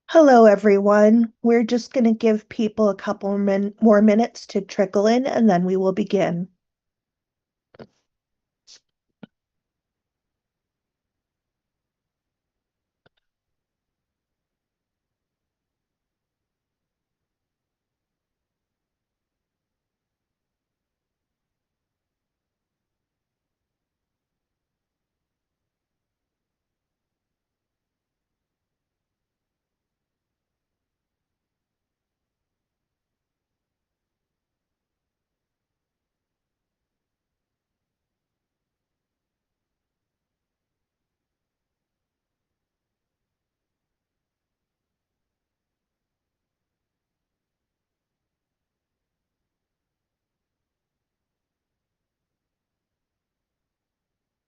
Hello, everyone. We're just going to give people a couple more minutes to trickle in, and then we will begin.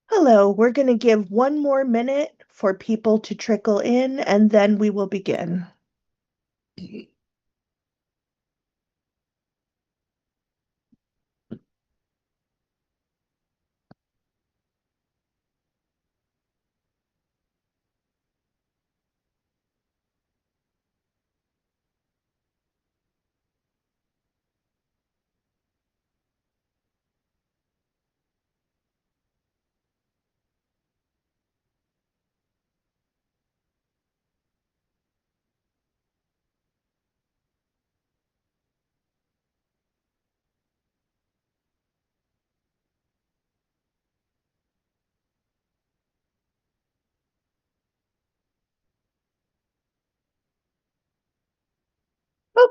Hello, we're going to give one more minute for people to trickle in, and then we will begin.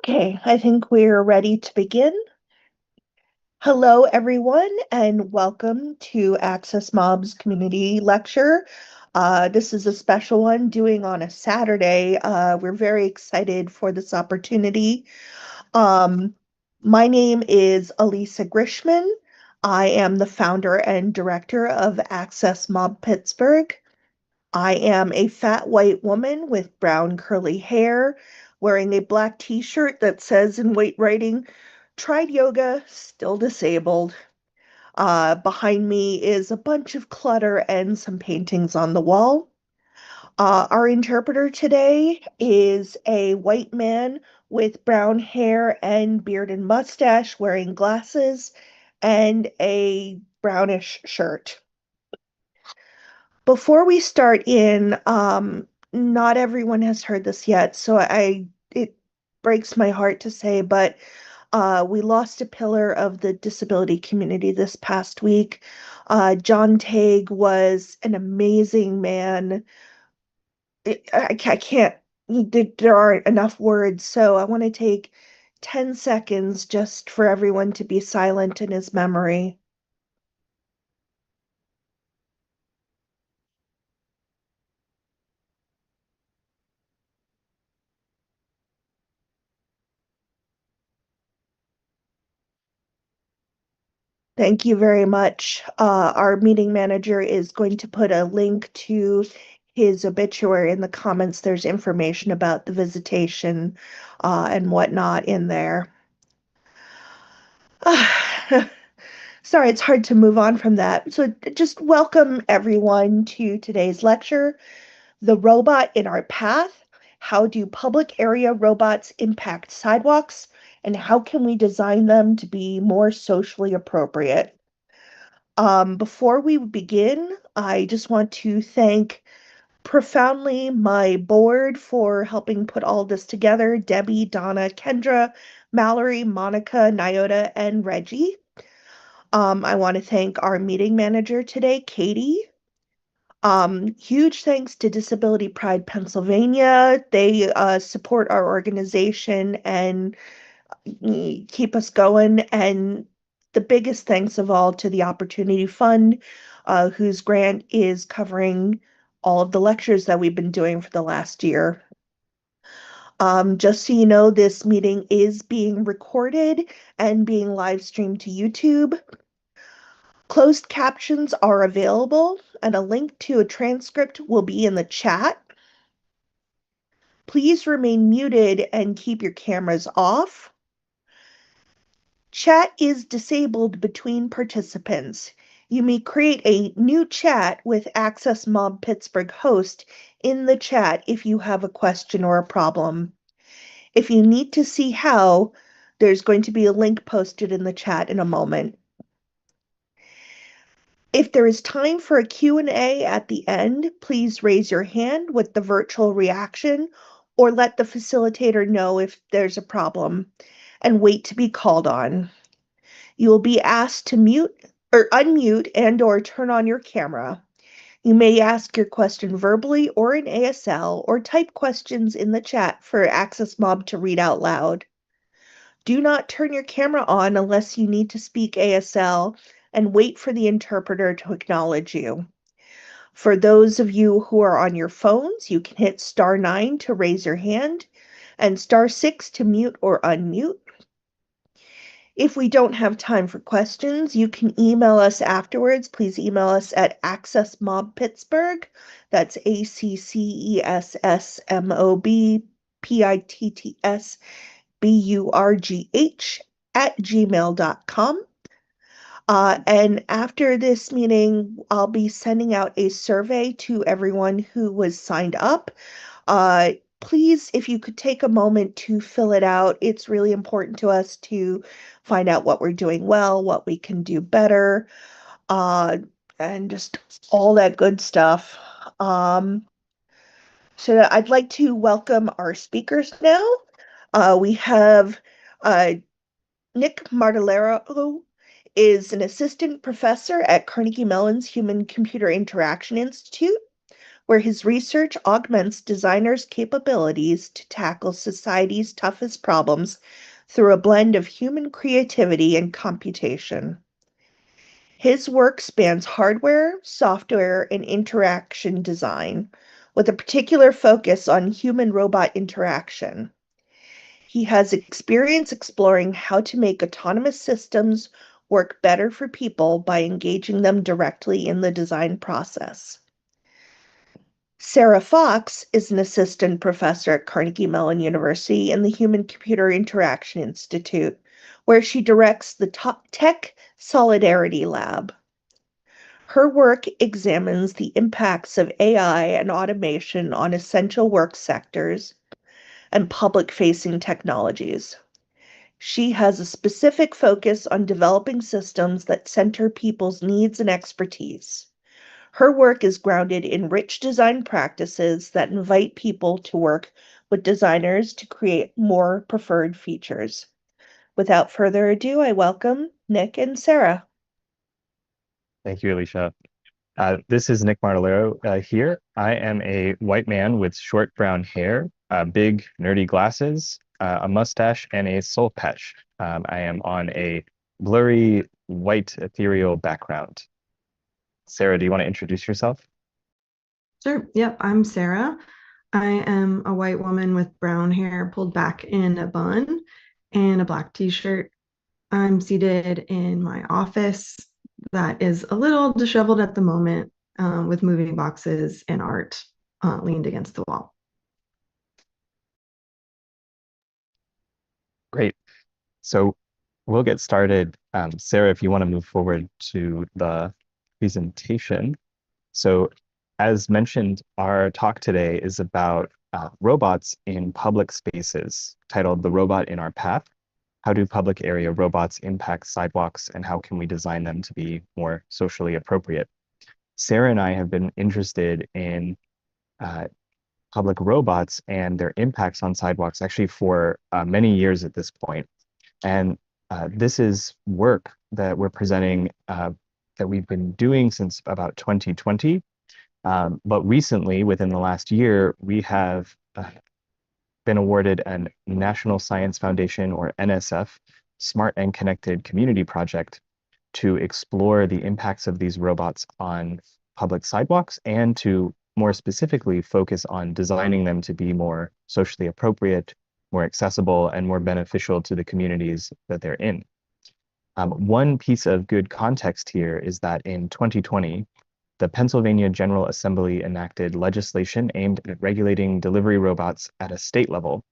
Okay, I think we're ready to begin. Hello, everyone, and welcome to Access Mob's community lecture. This is a special one doing on a Saturday. We're very excited for this opportunity. Um, my name is Elisa Grishman. I am the founder and director of Access Mob Pittsburgh. I am a fat white woman with brown curly hair, wearing a black t-shirt that says in white writing, tried yoga, still disabled. Behind me is a bunch of clutter and some paintings on the wall. Our interpreter today is a white man with brown hair and beard and mustache, wearing glasses and a brownish shirt. Before we start in, not everyone has heard this yet, so it breaks my heart to say, but we lost a pillar of the disability community this past week. John Tague was an amazing man. I can't, there aren't enough words, so I want to take 10 seconds just for everyone to be silent in his memory. Thank you very much. Our meeting manager is going to put a link to his obituary in the comments. There's information about the visitation and whatnot in there. Sorry, it's hard to move on from that. So just welcome everyone to today's lecture, The Robot in Our Path. How do public area robots impact sidewalks, and how can we design them to be more socially appropriate? Before we begin, I just want to thank profoundly my board for helping put all this together, Debbie, Donna, Kendra, Mallory, Monica, Nyota, and Reggie. I want to thank our meeting manager today, Katie. Huge thanks to Disability Pride Pennsylvania. They support our organization and keep us going. And the biggest thanks of all to the Opportunity Fund, whose grant is covering all of the lectures that we've been doing for the last year. Just so you know, this meeting is being recorded and being live streamed to YouTube. Closed captions are available, and a link to a transcript will be in the chat. Please remain muted and keep your cameras off. Chat is disabled between participants. You may create a new chat with Access Mob Pittsburgh host in the chat if you have a question or a problem. If you need to see how, there's going to be a link posted in the chat in a moment. If there is time for a Q&A at the end, please raise your hand with the virtual reaction or let the facilitator know if there's a problem and wait to be called on. You will be asked to mute or unmute and or turn on your camera. You may ask your question verbally or in ASL or type questions in the chat for Access Mob to read out loud. Do not turn your camera on unless you need to speak ASL and wait for the interpreter to acknowledge you. For those of you who are on your phones, you can hit *9 to raise your hand and *6 to mute or unmute. If we don't have time for questions, you can email us afterwards. Please email us at accessmobpittsburgh. That's ACCESSMOBPITTSBURGH @gmail.com. And after this meeting, I'll be sending out a survey to everyone who was signed up. Please, if you could take a moment to fill it out, it's really important to us to find out what we're doing well, what we can do better, and just all that good stuff. So I'd like to welcome our speakers now. We have Nick Martellero is an assistant professor at Carnegie Mellon's Human-Computer Interaction Institute, where his research augments designers' capabilities to tackle society's toughest problems through a blend of human creativity and computation. His work spans hardware, software, and interaction design, with a particular focus on human-robot interaction. He has experience exploring how to make autonomous systems work better for people by engaging them directly in the design process. Sarah Fox is an assistant professor at Carnegie Mellon University in the Human-Computer Interaction Institute, where she directs the Tech Solidarity Lab. Her work examines the impacts of AI and automation on essential work sectors and public-facing technologies. She has a specific focus on developing systems that center people's needs and expertise. Her work is grounded in rich design practices that invite people to work with designers to create more preferred features. Without further ado, I welcome Nick and Sarah. Thank you, Alicia. This is Nick Martellero here. I am a white man with short brown hair, big nerdy glasses, a mustache, and a soul patch. I am on a blurry white ethereal background. Sarah, do you want to introduce yourself? Sure. Yep, I'm Sarah. I am a white woman with brown hair pulled back in a bun and a black t-shirt. I'm seated in my office that is a little disheveled at the moment, with moving boxes and art leaned against the wall. Great. So we'll get started. Sarah, if you want to move forward to the presentation. So as mentioned, our talk today is about robots in public spaces, titled The Robot in Our Path. How do public area robots impact sidewalks, and how can we design them to be more socially appropriate? Sarah and I have been interested in public robots and their impacts on sidewalks actually for many years at this point. And this is work that we're presenting that we've been doing since about 2020. But recently, within the last year, we have been awarded a National Science Foundation, or NSF, Smart and Connected Community Project to explore the impacts of these robots on public sidewalks and to more specifically focus on designing them to be more socially appropriate, more accessible, and more beneficial to the communities that they're in. One piece of good context here is that in 2020, the Pennsylvania General Assembly enacted legislation aimed at regulating delivery robots at a state level,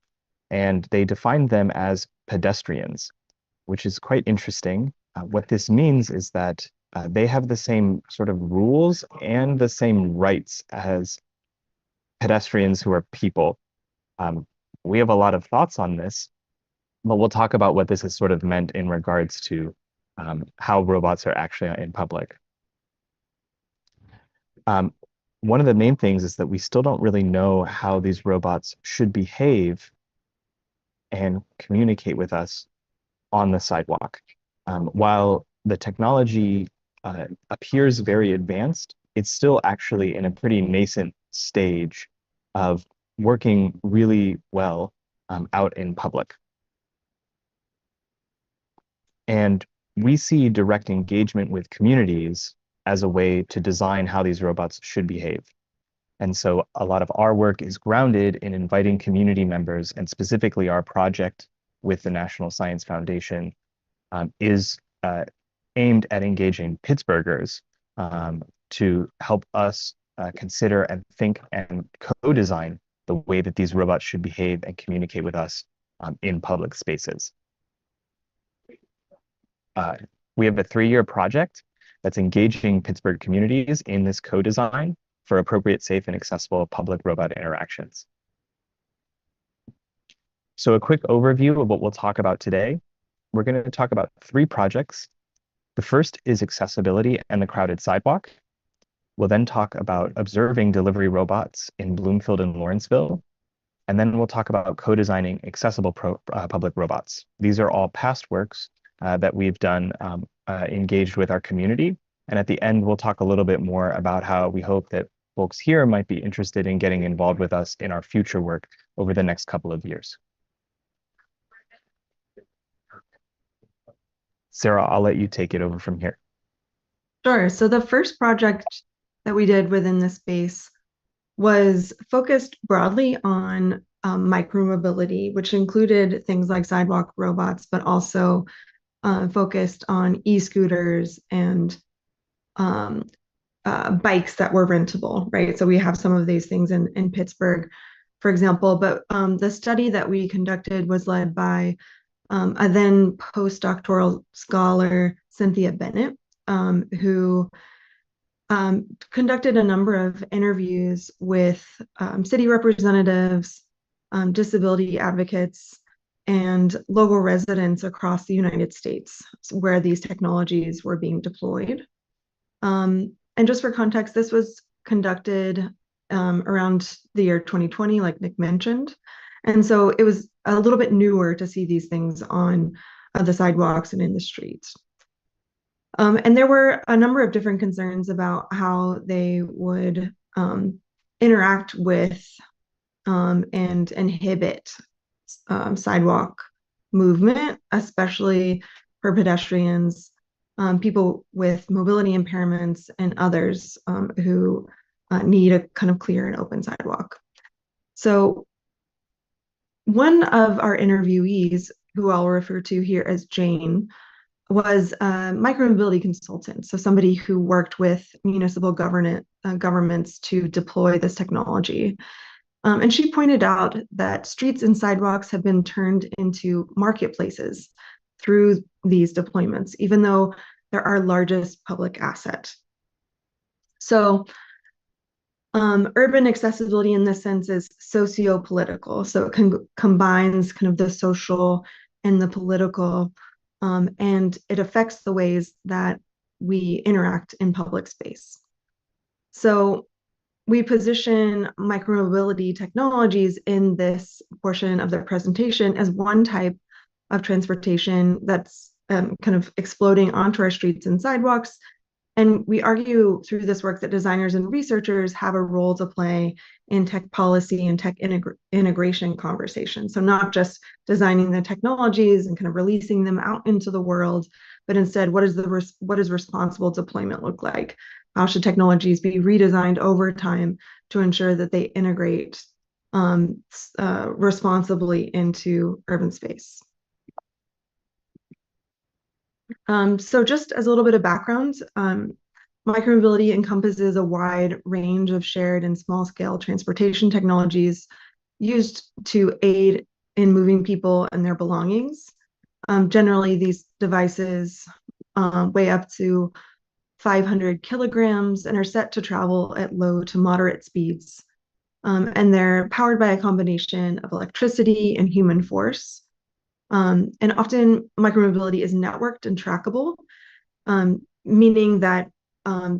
and they defined them as pedestrians, which is quite interesting. What this means is that they have the same sort of rules and the same rights as pedestrians who are people. Um, we have a lot of thoughts on this, but we'll talk about what this has sort of meant in regards to how robots are actually in public. Um, one of the main things is that we still don't really know how these robots should behave and communicate with us on the sidewalk. While the technology appears very advanced, it's still actually in a pretty nascent stage of working really well out in public. And we see direct engagement with communities as a way to design how these robots should behave. And so a lot of our work is grounded in inviting community members, and specifically our project with the National Science Foundation is aimed at engaging Pittsburghers to help us consider and think and co-design the way that these robots should behave and communicate with us in public spaces. We have a 3-year project that's engaging Pittsburgh communities in this co-design for appropriate, safe, and accessible public robot interactions. So a quick overview of what we'll talk about today. We're going to talk about 3 projects. The first is accessibility and the crowded sidewalk. We'll then talk about observing delivery robots in Bloomfield and Lawrenceville. And then we'll talk about co-designing accessible public robots. These are all past works that we've done engaged with our community. And at the end, we'll talk a little bit more about how we hope that folks here might be interested in getting involved with us in our future work over the next couple of years. Sarah, I'll let you take it over from here. Sure. So the first project that we did within this space was focused broadly on micromobility, which included things like sidewalk robots, but also focused on e-scooters and bikes that were rentable, right? So we have some of these things in Pittsburgh, for example, but the study that we conducted was led by a then postdoctoral scholar, Cynthia Bennett, who conducted a number of interviews with city representatives, disability advocates, and local residents across the United States where these technologies were being deployed. And just for context, this was conducted around the year 2020, like Nick mentioned. And so it was a little bit newer to see these things on the sidewalks and in the streets. And there were a number of different concerns about how they would interact with and inhibit sidewalk movement, especially for pedestrians, people with mobility impairments, and others who need a kind of clear and open sidewalk. So one of our interviewees, who I'll refer to here as Jane, was a micromobility consultant, so somebody who worked with municipal governments to deploy this technology. And she pointed out that streets and sidewalks have been turned into marketplaces through these deployments, even though they're our largest public asset. So urban accessibility in this sense is socio-political. So it combines kind of the social and the political, and it affects the ways that we interact in public space. So we position micromobility technologies in this portion of the presentation as one type of transportation that's kind of exploding onto our streets and sidewalks. And we argue through this work that designers and researchers have a role to play in tech policy and tech integration conversations. So not just designing the technologies and kind of releasing them out into the world, but instead, what does responsible deployment look like? How should technologies be redesigned over time to ensure that they integrate responsibly into urban space? So just as a little bit of background, micromobility encompasses a wide range of shared and small-scale transportation technologies used to aid in moving people and their belongings. Generally, these devices weigh up to 500 kilograms and are set to travel at low to moderate speeds. And they're powered by a combination of electricity and human force. And often micromobility is networked and trackable, meaning that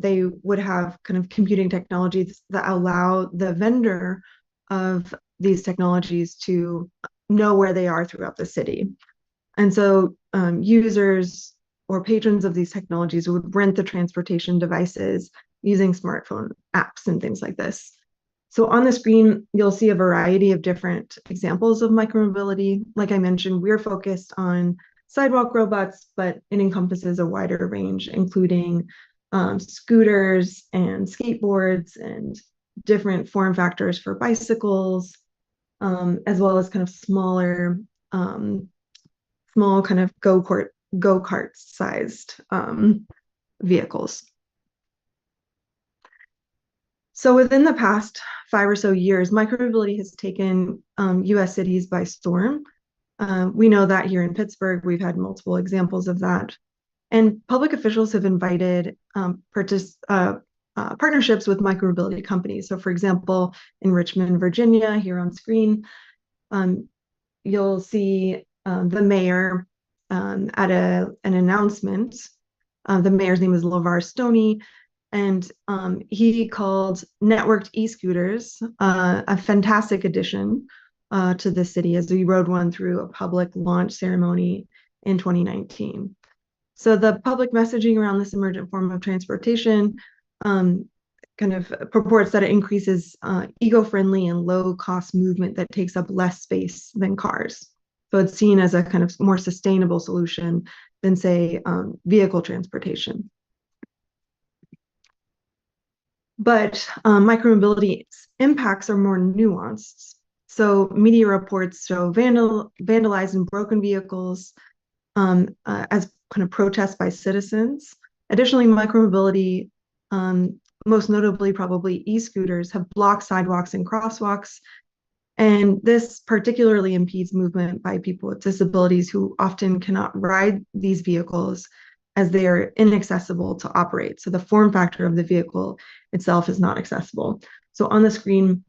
they would have kind of computing technologies that allow the vendor of these technologies to know where they are throughout the city. And so users or patrons of these technologies would rent the transportation devices using smartphone apps and things like this. So on the screen, you'll see a variety of different examples of micromobility. Like I mentioned, we're focused on sidewalk robots, but it encompasses a wider range, including scooters and skateboards and different form factors for bicycles, as well as kind of smaller, small kind of go-kart sized vehicles. So within the past 5 or so years, micromobility has taken US cities by storm. We know that here in Pittsburgh, we've had multiple examples of that. And public officials have invited partnerships with micromobility companies. So for example, in Richmond, Virginia, here on screen, you'll see the mayor at an announcement. The mayor's name is LeVar Stoney, and he called networked e-scooters a fantastic addition to the city, as we rode one through a public launch ceremony in 2019. So the public messaging around this emergent form of transportation kind of purports that it increases eco-friendly and low-cost movement that takes up less space than cars. So it's seen as a kind of more sustainable solution than, say, vehicle transportation. But micromobility's impacts are more nuanced. So media reports show vandalized and broken vehicles as kind of protests by citizens. Additionally, micromobility, most notably probably e-scooters, have blocked sidewalks and crosswalks. And this particularly impedes movement by people with disabilities who often cannot ride these vehicles as they are inaccessible to operate. So the form factor of the vehicle itself is not accessible. So on the screen,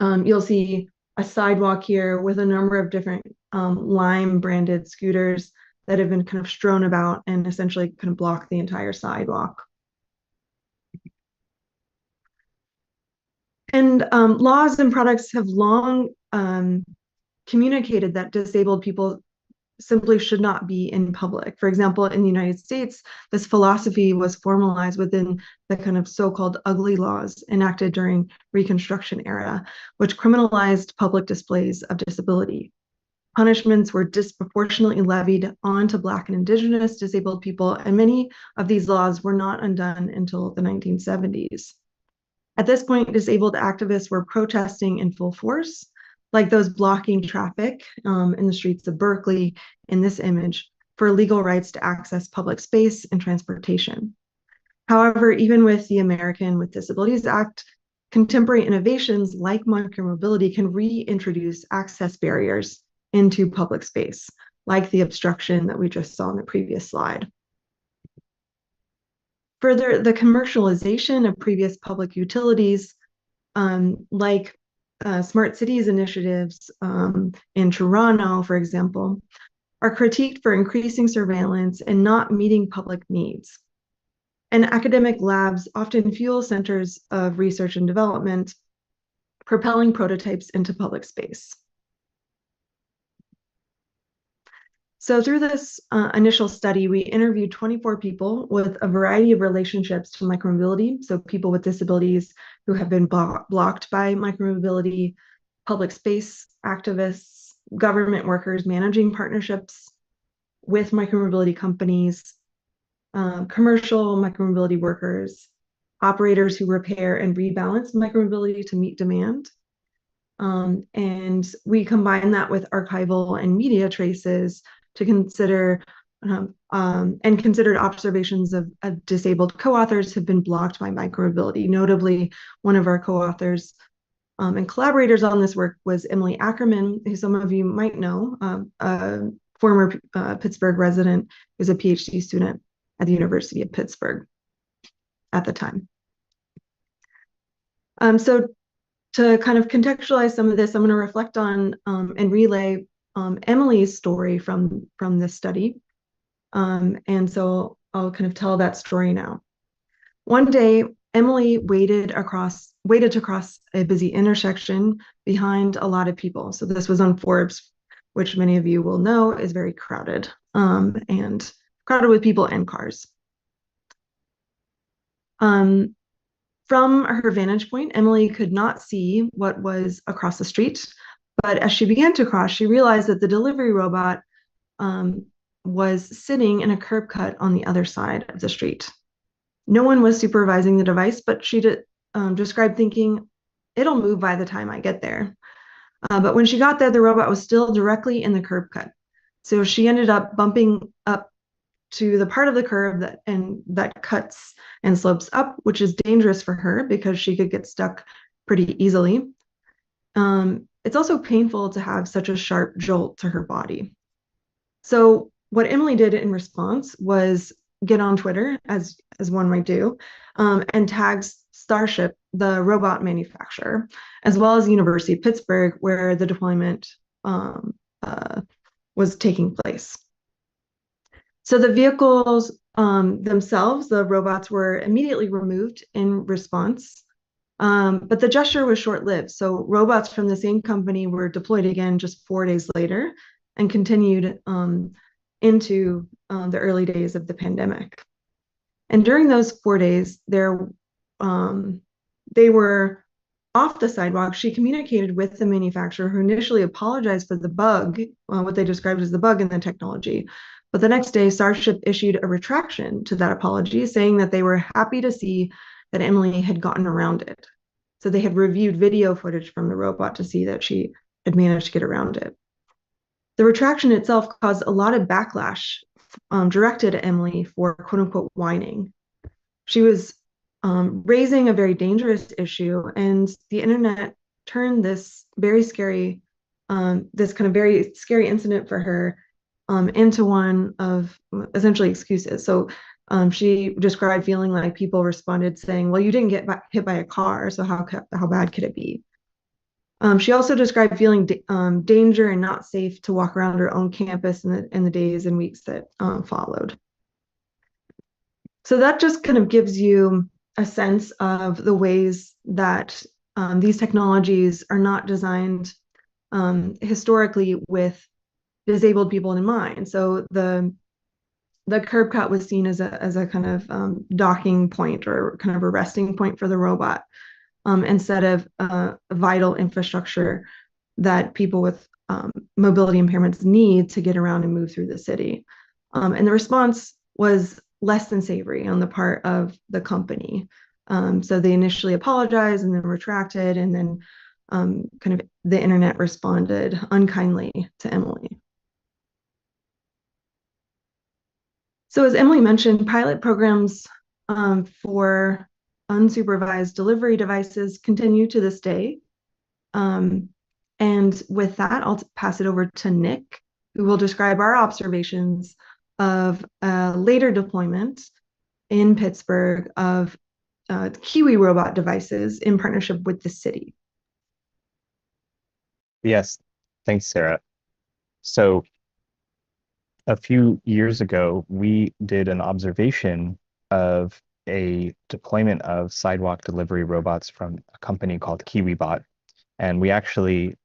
you'll see a sidewalk here with a number of different Lime branded scooters that have been kind of strewn about and essentially kind of block the entire sidewalk. And laws and products have long communicated that disabled people simply should not be in public. For example, in the United States, this philosophy was formalized within the kind of so-called ugly laws enacted during Reconstruction era, which criminalized public displays of disability. Punishments were disproportionately levied onto Black and Indigenous disabled people, and many of these laws were not undone until the 1970s. At this point, disabled activists were protesting in full force, like those blocking traffic in the streets of Berkeley in this image, for legal rights to access public space and transportation. However, even with the American with Disabilities Act, contemporary innovations like micromobility can reintroduce access barriers into public space, like the obstruction that we just saw in the previous slide. Further, the commercialization of previous public utilities, like smart cities initiatives in Toronto, for example, are critiqued for increasing surveillance and not meeting public needs. And academic labs often fuel centers of research and development, propelling prototypes into public space. So through this initial study, we interviewed 24 people with a variety of relationships to micromobility. So people with disabilities who have been blocked by micromobility, public space activists, government workers managing partnerships with micromobility companies, commercial micromobility workers, operators who repair and rebalance micromobility to meet demand. And we combine that with archival and media traces to consider and considered observations of disabled co-authors have been blocked by micromobility. Notably, one of our co-authors and collaborators on this work was Emily Ackerman, who some of you might know, a former Pittsburgh resident who's a PhD student at the University of Pittsburgh. at the time. So to kind of contextualize some of this, I'm going to reflect on and relay Emily's story from this study. And so I'll kind of tell that story now. One day, Emily waited to cross a busy intersection behind a lot of people. So this was on Forbes, which many of you will know is very crowded, and crowded with people and cars. From her vantage point, Emily could not see what was across the street, but as she began to cross, she realized that the delivery robot was sitting in a curb cut on the other side of the street. No one was supervising the device, but she described thinking, it'll move by the time I get there. But when she got there, the robot was still directly in the curb cut. So she ended up bumping up to the part of the curb that cuts and slopes up, which is dangerous for her because she could get stuck pretty easily. It's also painful to have such a sharp jolt to her body. So what Emily did in response was get on Twitter, as one might do, and tags Starship, the robot manufacturer, as well as the University of Pittsburgh, where the deployment was taking place. So the vehicles themselves, the robots, were immediately removed in response, but the gesture was short-lived. So robots from the same company were deployed again just 4 days later and continued into the early days of the pandemic. And during those 4 days, they were off the sidewalk. She communicated with the manufacturer, who initially apologized for the bug, what they described as the bug in the technology. But the next day, Starship issued a retraction to that apology, saying that they were happy to see that Emily had gotten around it. So they had reviewed video footage from the robot to see that she had managed to get around it. The retraction itself caused a lot of backlash directed at Emily for quote unquote whining. She was raising a very dangerous issue, and the internet turned this very scary, this kind of very scary incident for her into one of essentially excuses. So she described feeling like people responded saying, well, you didn't get hit by a car, so how bad could it be? She also described feeling danger and not safe to walk around her own campus in the days and weeks that followed. So that just kind of gives you a sense of the ways that these technologies are not designed historically with disabled people in mind. So the curb cut was seen as a kind of docking point or kind of a resting point for the robot, instead of vital infrastructure that people with mobility impairments need to get around and move through the city. And the response was less than savory on the part of the company. So they initially apologized and then retracted, and then kind of the internet responded unkindly to Emily. So as Emily mentioned, pilot programs for unsupervised delivery devices continue to this day. And with that, I'll pass it over to Nick, who will describe our observations of a later deployment in Pittsburgh of Kiwi robot devices in partnership with the city. Yes, thanks, Sarah. So a few years ago, we did an observation of a deployment of sidewalk delivery robots from a company called KiwiBot. And we actually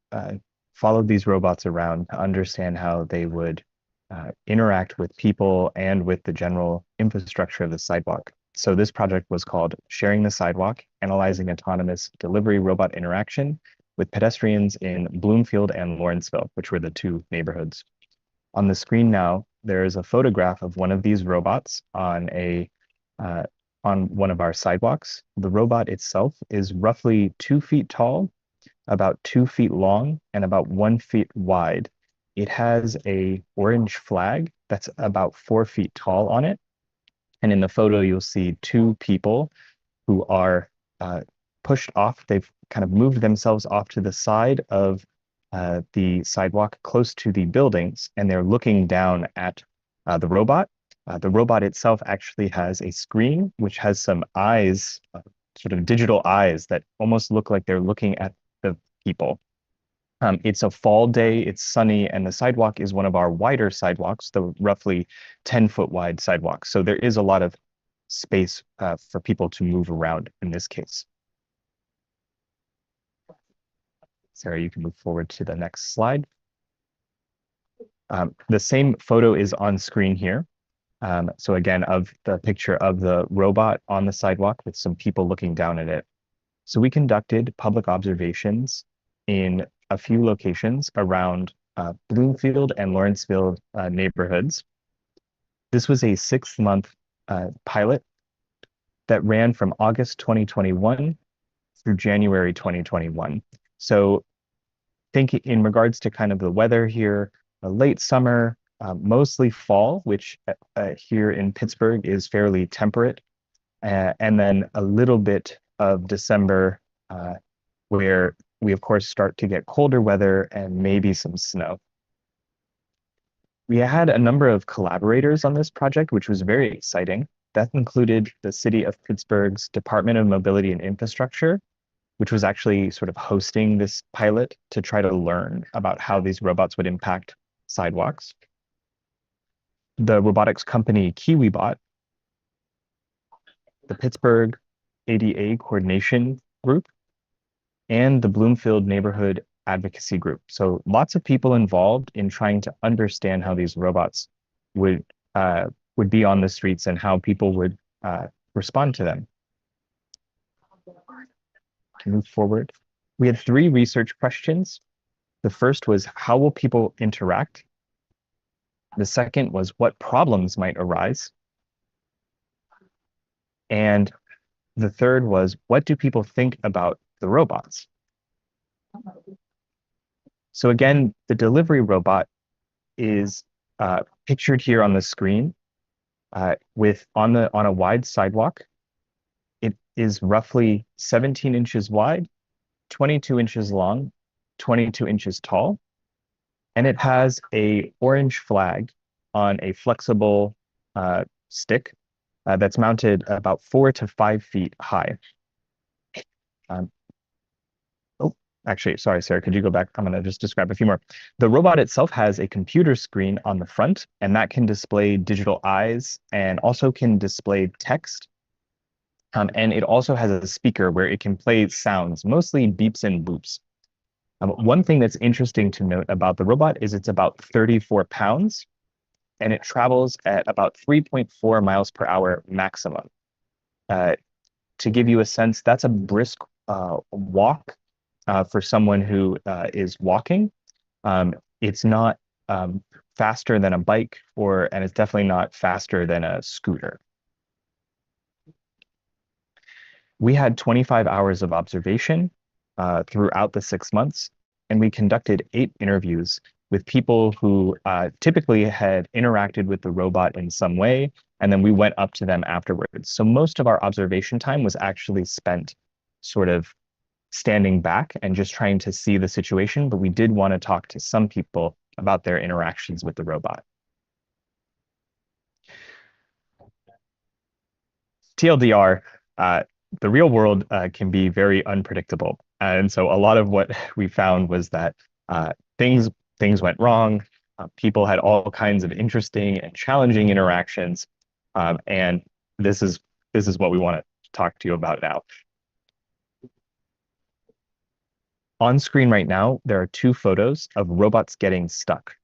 followed these robots around to understand how they would interact with people and with the general infrastructure of the sidewalk. So this project was called Sharing the Sidewalk, Analyzing Autonomous Delivery Robot Interaction with Pedestrians in Bloomfield and Lawrenceville, which were the two neighborhoods. On the screen now, there is a photograph of one of these robots on one of our sidewalks. The robot itself is roughly 2 feet tall, about 2 feet long, and about 1 feet wide. It has a orange flag that's about 4 feet tall on it. And in the photo, you'll see two people who are pushed off. They've kind of moved themselves off to the side of the sidewalk close to the buildings, and they're looking down at the robot. The robot itself actually has a screen which has some eyes, sort of digital eyes that almost look like they're looking at the people. It's a fall day, it's sunny, and the sidewalk is one of our wider sidewalks, the roughly 10-foot wide sidewalk. So there is a lot of space for people to move around in this case. Sarah, you can move forward to the next slide. The same photo is on screen here. So again, of the picture of the robot on the sidewalk with some people looking down at it. So we conducted public observations in a few locations around Bloomfield and Lawrenceville neighborhoods. This was a 6-month pilot that ran from August 2021 through January 2021. So think in regards to kind of the weather here, late summer, mostly fall, which here in Pittsburgh is fairly temperate, and then a little bit of December, where we of course start to get colder weather and maybe some snow. We had a number of collaborators on this project, which was very exciting. That included the City of Pittsburgh's Department of Mobility and Infrastructure, which was actually sort of hosting this pilot to try to learn about how these robots would impact sidewalks. The robotics company KiwiBot, the Pittsburgh ADA Coordination Group, and the Bloomfield Neighborhood Advocacy Group. So lots of people involved in trying to understand how these robots would be on the streets and how people would respond to them. To move forward, we had 3 research questions. The first was, how will people interact? The second was, what problems might arise? And the third was, what do people think about the robots? So again, the delivery robot is pictured here on the screen with on a wide sidewalk. It is roughly 17 inches wide, 22 inches long, 22 inches tall, and it has a orange flag on a flexible stick that's mounted about 4 to 5 feet high. Actually, sorry, Sarah, could you go back? I'm going to just describe a few more. The robot itself has a computer screen on the front, and that can display digital eyes and also can display text. And it also has a speaker where it can play sounds, mostly beeps and boops. One thing that's interesting to note about the robot is it's about 34 pounds, and it travels at about 3.4 miles per hour maximum. To give you a sense, that's a brisk walk for someone who is walking. It's not faster than a bike, and it's definitely not faster than a scooter. We had 25 hours of observation throughout the 6 months, and we conducted 8 interviews with people who typically had interacted with the robot in some way, and then we went up to them afterwards. So most of our observation time was actually spent sort of standing back and just trying to see the situation, but we did want to talk to some people about their interactions with the robot. TLDR, the real world can be very unpredictable. And so a lot of what we found was that things went wrong. People had all kinds of interesting and challenging interactions. And this is what we want to talk to you about now. On screen right now, there are 2 photos of robots getting stuck.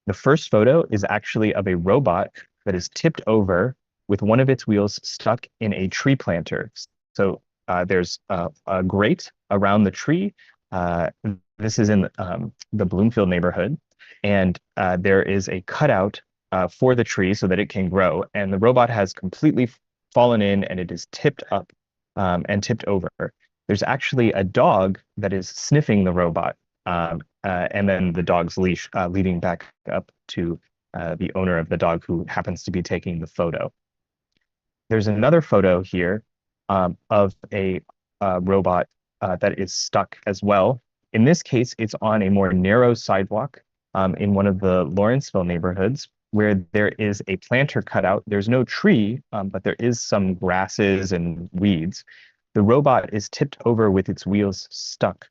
The first photo is actually of a robot that is tipped over with one of its wheels stuck in a tree planter. So there's a grate around the tree. This is in the Bloomfield neighborhood, and there is a cutout for the tree so that it can grow. And the robot has completely fallen in, and it is tipped up and tipped over. There's actually a dog that is sniffing the robot, and then the dog's leash leading back up to the owner of the dog, who happens to be taking the photo. There's another photo here of a robot that is stuck as well. In this case, it's on a more narrow sidewalk in one of the Lawrenceville neighborhoods. where there is a planter cutout. There's no tree, but there is some grasses and weeds. The robot is tipped over with its wheels stuck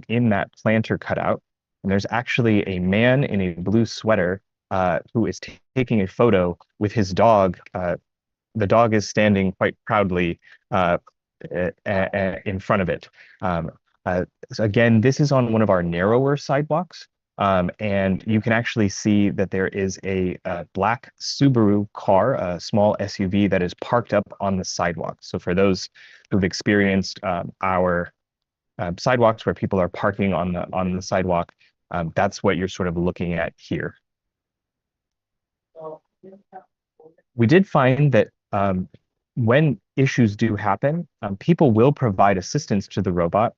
in that planter cutout. And there's actually a man in a blue sweater who is taking a photo with his dog. The dog is standing quite proudly in front of it. So again, this is on one of our narrower sidewalks. And you can actually see that there is a black Subaru car, a small SUV that is parked up on the sidewalk. So for those who've experienced our sidewalks where people are parking on the sidewalk, that's what you're sort of looking at here. We did find that when issues do happen, people will provide assistance to the robot.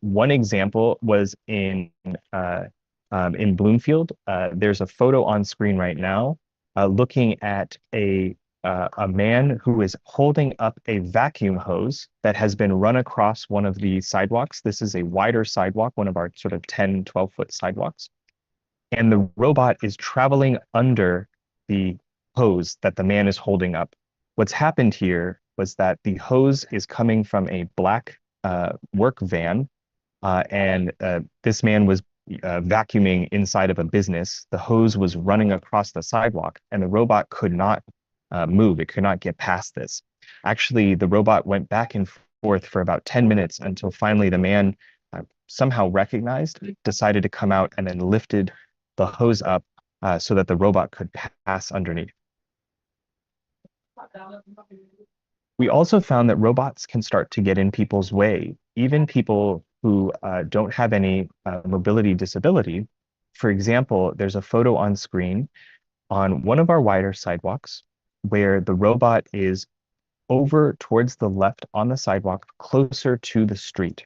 One example was in Bloomfield. There's a photo on screen right now looking at a man who is holding up a vacuum hose that has been run across one of the sidewalks. This is a wider sidewalk, one of our sort of 10, 12-foot sidewalks. And the robot is traveling under the hose that the man is holding up. What's happened here was that the hose is coming from a black work van, and this man was vacuuming inside of a business. The hose was running across the sidewalk, and the robot could not move. It could not get past this. Actually, the robot went back and forth for about 10 minutes until finally the man somehow recognized, decided to come out, and then lifted the hose up so that the robot could pass underneath. We also found that robots can start to get in people's way, even people who don't have any mobility disability. For example, there's a photo on screen on one of our wider sidewalks where the robot is over towards the left on the sidewalk, closer to the street.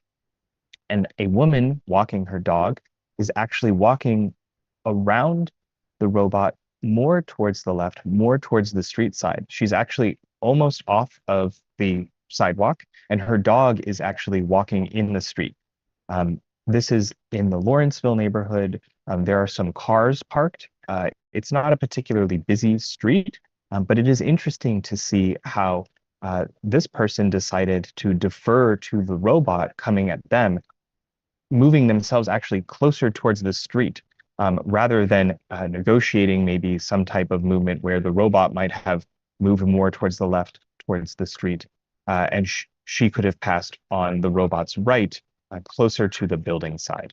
And a woman walking her dog is actually walking around the robot more towards the left, more towards the street side. She's actually almost off of the sidewalk, and her dog is actually walking in the street. This is in the Lawrenceville neighborhood. There are some cars parked. It's not a particularly busy street, but it is interesting to see how this person decided to defer to the robot coming at them, moving themselves actually closer towards the street, rather than negotiating maybe some type of movement where the robot might have moved more towards the left, towards the street, and she could have passed on the robot's right, closer to the building side.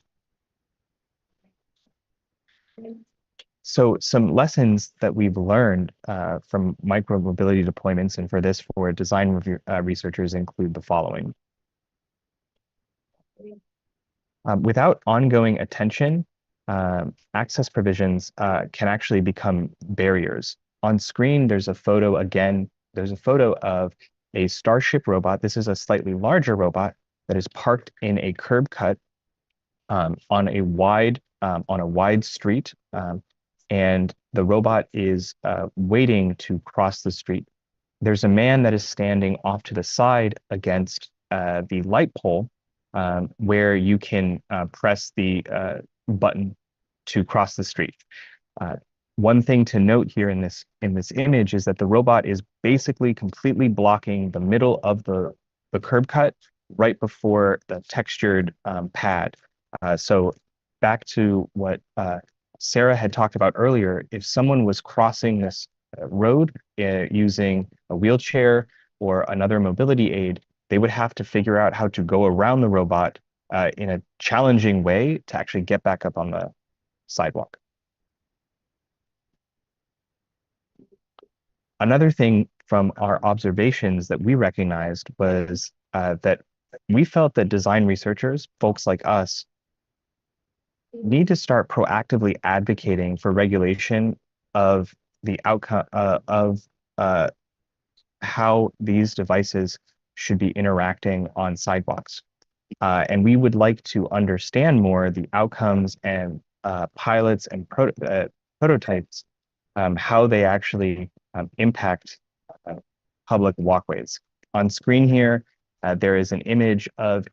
So some lessons that we've learned from micromobility deployments and for this for design researchers include the following. Without ongoing attention, access provisions can actually become barriers. On screen, there's a photo again, there's a photo of a Starship robot. This is a slightly larger robot that is parked in a curb cut on a wide street, and the robot is waiting to cross the street. There's a man that is standing off to the side against the light pole, where you can press the button to cross the street. One thing to note here in this image is that the robot is basically completely blocking the middle of the curb cut right before the textured pad. So back to what Sarah had talked about earlier, if someone was crossing this road using a wheelchair or another mobility aid, they would have to figure out how to go around the robot in a challenging way to actually get back up on the sidewalk. Another thing from our observations that we recognized was that we felt that design researchers, folks like us, need to start proactively advocating for regulation of the outcome of how these devices should be interacting on sidewalks. And we would like to understand more the outcomes and pilots and prototypes, how they actually impact public walkways. On screen here, there is an image of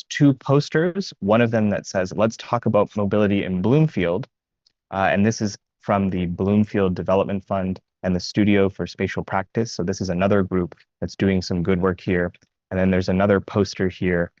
two posters, one of them that says, "Let's talk about mobility in Bloomfield." And this is from the Bloomfield Development Fund and the Studio for Spatial Practice. So this is another group that's doing some good work here. And then there's another poster here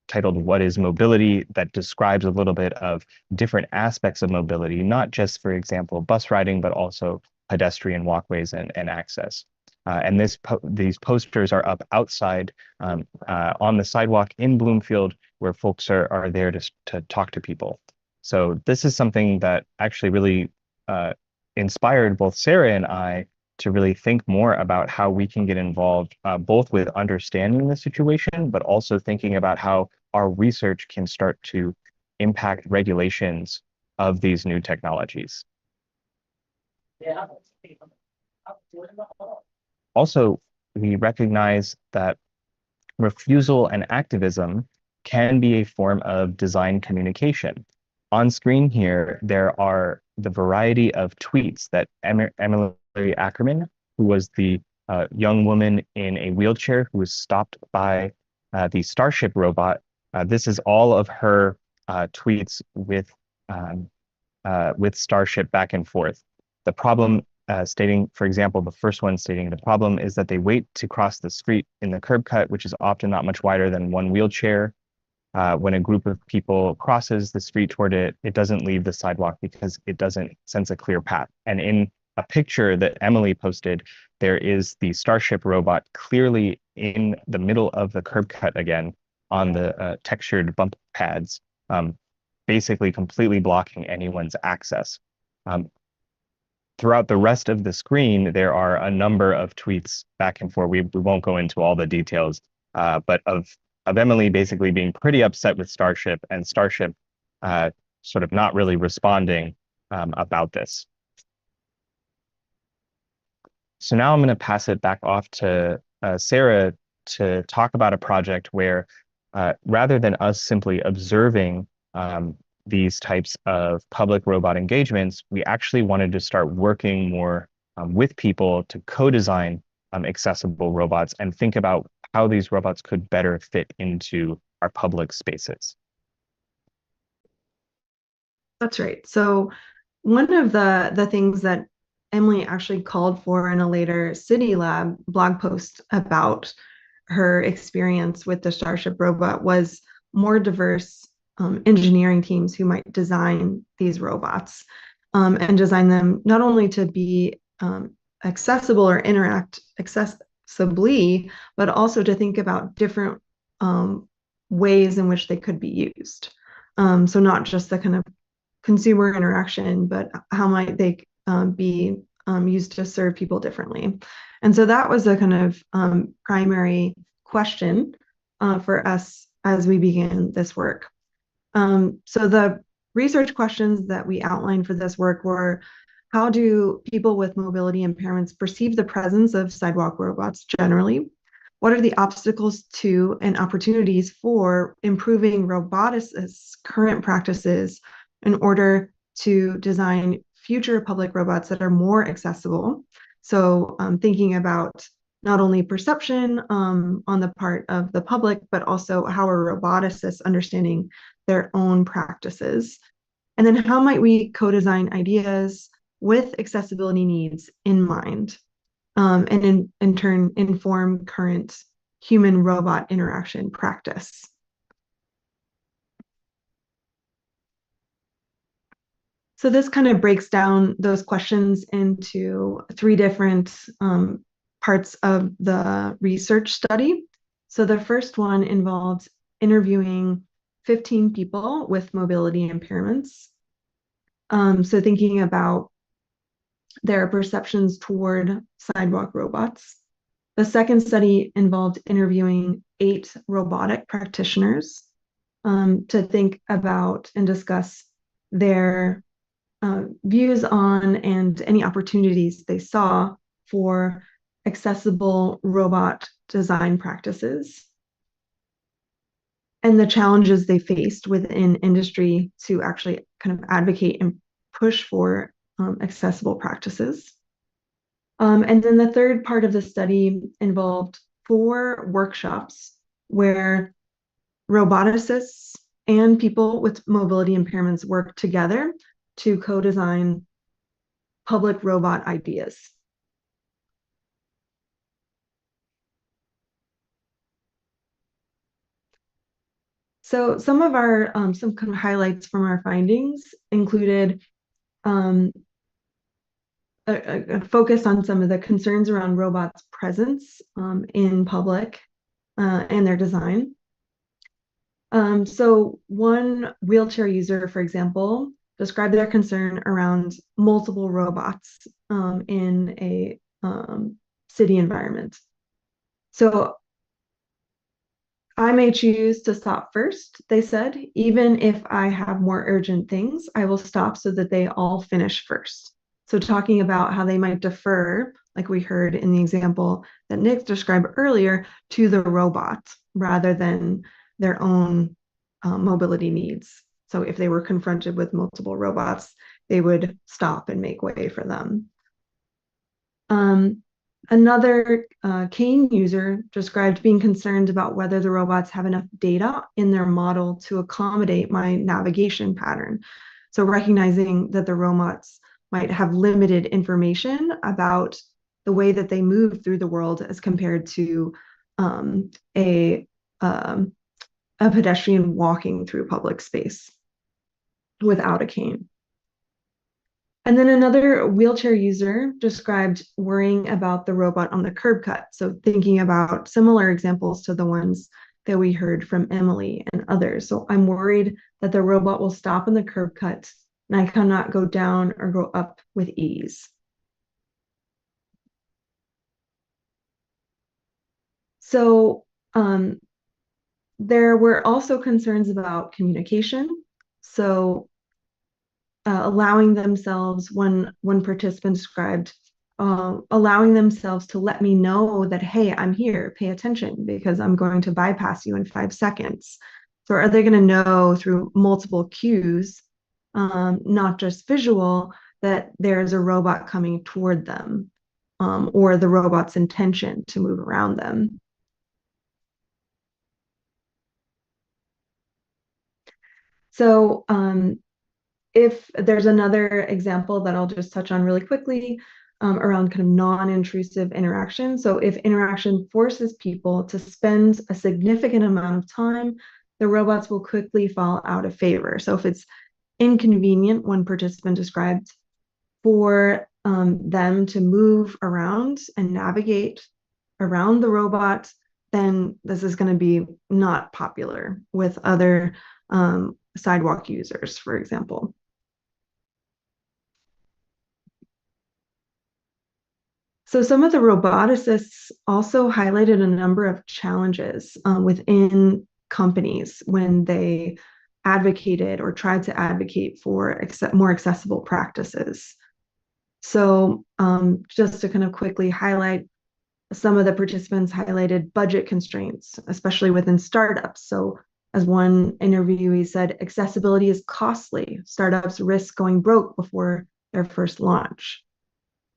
titled What is Mobility, that describes a little bit of different aspects of mobility, not just, for example, bus riding, but also pedestrian walkways and access. And these posters are up outside on the sidewalk in Bloomfield, where folks are there to talk to people. So this is something that actually really inspired both Sarah and I to really think more about how we can get involved, both with understanding the situation, but also thinking about how our research can start to impact regulations of these new technologies. Also, we recognize that refusal and activism can be a form of design communication. On screen here, there are the variety of tweets that Emily Ackerman, who was the young woman in a wheelchair who was stopped by the Starship robot. This is all of her tweets with Starship back and forth. The problem stating, for example, the first one stating the problem is that they wait to cross the street in the curb cut, which is often not much wider than one wheelchair. When a group of people crosses the street toward it, it doesn't leave the sidewalk because it doesn't sense a clear path. And in a picture that Emily posted, there is the Starship robot clearly in the middle of the curb cut again on the textured bump pads, basically completely blocking anyone's access. Throughout the rest of the screen, there are a number of tweets back and forth. We won't go into all the details, but of Emily basically being pretty upset with Starship, and Starship sort of not really responding about this. So now I'm going to pass it back off to Sarah to talk about a project where rather than us simply observing these types of public robot engagements, we actually wanted to start working more with people to co-design accessible robots and think about how these robots could better fit into our public spaces. That's right. So one of the things that Emily actually called for in a later City Lab blog post about her experience with the Starship robot was more diverse engineering teams who might design these robots and design them not only to be accessible or interact accessibly, but also to think about different ways in which they could be used. So not just the kind of consumer interaction, but how might they be used to serve people differently. And so that was a kind of primary question for us as we began this work. So the research questions that we outlined for this work were, how do people with mobility impairments perceive the presence of sidewalk robots generally? What are the obstacles to and opportunities for improving roboticists' current practices in order to design future public robots that are more accessible? So thinking about not only perception on the part of the public, but also how are roboticists understanding their own practices? And then how might we co-design ideas with accessibility needs in mind, and in turn inform current human-robot interaction practice? So this kind of breaks down those questions into three different parts of the research study. So the first one involved interviewing 15 people with mobility impairments. So thinking about their perceptions toward sidewalk robots. The second study involved interviewing 8 robotic practitioners to think about and discuss their views on and any opportunities they saw for accessible robot design practices and the challenges they faced within industry to actually kind of advocate and push for accessible practices. And then the third part of the study involved 4 workshops where roboticists and people with mobility impairments work together to co-design public robot ideas. So some of our some kind of highlights from our findings included a focus on some of the concerns around robots' presence in public and their design. So one wheelchair user, for example, described their concern around multiple robots in a city environment. So I may choose to stop first, they said. Even if I have more urgent things, I will stop so that they all finish first. So talking about how they might defer, like we heard in the example that Nick described earlier, to the robot rather than their own mobility needs. So if they were confronted with multiple robots, they would stop and make way for them. Another cane user described being concerned about whether the robots have enough data in their model to accommodate my navigation pattern. So recognizing that the robots might have limited information about the way that they move through the world as compared to a pedestrian walking through public space without a cane. And then another wheelchair user described worrying about the robot on the curb cut. So thinking about similar examples to the ones that we heard from Emily and others. So I'm worried that the robot will stop in the curb cut and I cannot go down or go up with ease. So there were also concerns about communication. So allowing themselves, one participant described, allowing themselves to let me know that, hey, I'm here, pay attention because I'm going to bypass you in 5 seconds. So are they going to know through multiple cues, not just visual, that there's a robot coming toward them or the robot's intention to move around them? So if there's another example that I'll just touch on really quickly around kind of non-intrusive interaction. So if interaction forces people to spend a significant amount of time, the robots will quickly fall out of favor. So if it's inconvenient, one participant described, for them to move around and navigate around the robot, then this is going to be not popular with other sidewalk users, for example. So some of the roboticists also highlighted a number of challenges within companies when they advocated or tried to advocate for more accessible practices. So just to kind of quickly highlight, some of the participants highlighted budget constraints, especially within startups. So as one interviewee said, accessibility is costly. Startups risk going broke before their first launch.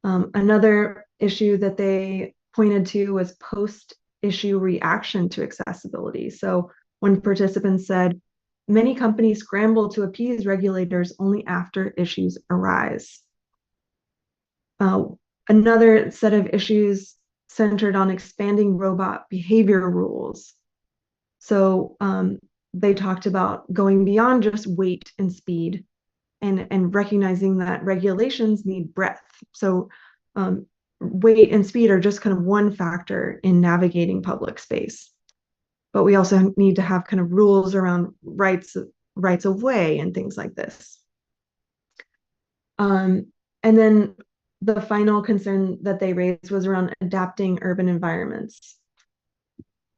Another issue that they pointed to was post-issue reaction to accessibility. So one participant said, many companies scramble to appease regulators only after issues arise. Another set of issues centered on expanding robot behavior rules. So they talked about going beyond just weight and speed and recognizing that regulations need breadth. So weight and speed are just kind of one factor in navigating public space. But we also need to have kind of rules around rights of way and things like this. And then the final concern that they raised was around adapting urban environments.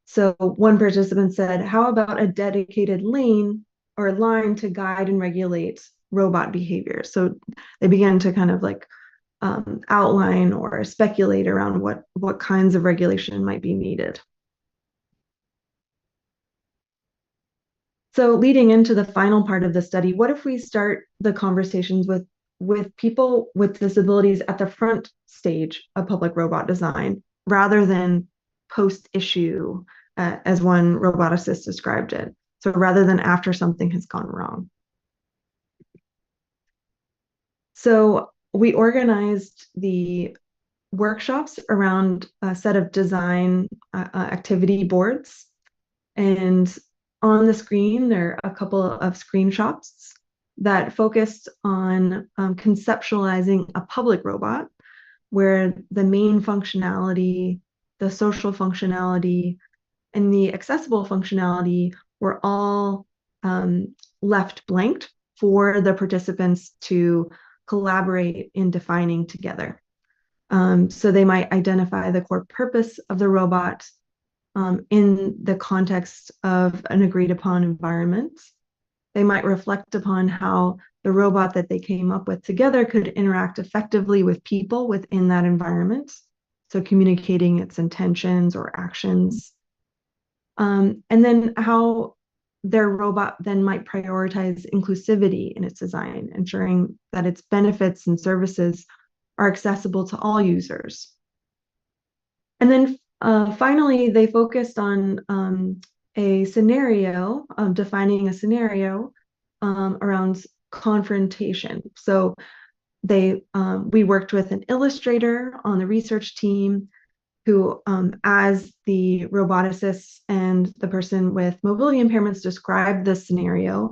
So one participant said, how about a dedicated lane or line to guide and regulate robot behavior? So they began to kind of like outline or speculate around what kinds of regulation might be needed. So leading into the final part of the study, what if we start the conversations with people with disabilities at the front stage of public robot design rather than post-issue, as one roboticist described it. So rather than after something has gone wrong. So we organized the workshops around a set of design activity boards. And on the screen, there are a couple of screenshots that focused on conceptualizing a public robot where the main functionality, the social functionality, and the accessible functionality were all left blanked for the participants to collaborate in defining together. So they might identify the core purpose of the robot in the context of an agreed upon environment. They might reflect upon how the robot that they came up with together could interact effectively with people within that environment. So communicating its intentions or actions. And then how their robot then might prioritize inclusivity in its design, ensuring that its benefits and services are accessible to all users. And then finally, they focused on a scenario, defining a scenario around confrontation. So we worked with an illustrator on the research team who, as the roboticists and the person with mobility impairments described the scenario,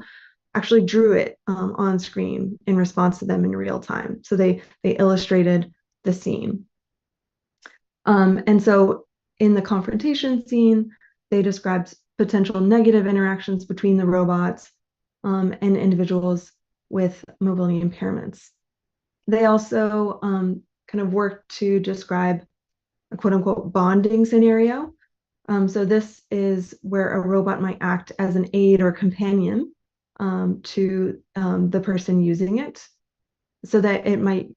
actually drew it on screen in response to them in real time. So they illustrated the scene. And so in the confrontation scene, they described potential negative interactions between the robots and individuals with mobility impairments. They also kind of worked to describe a quote unquote bonding scenario. So this is where a robot might act as an aid or companion to the person using it, so that it might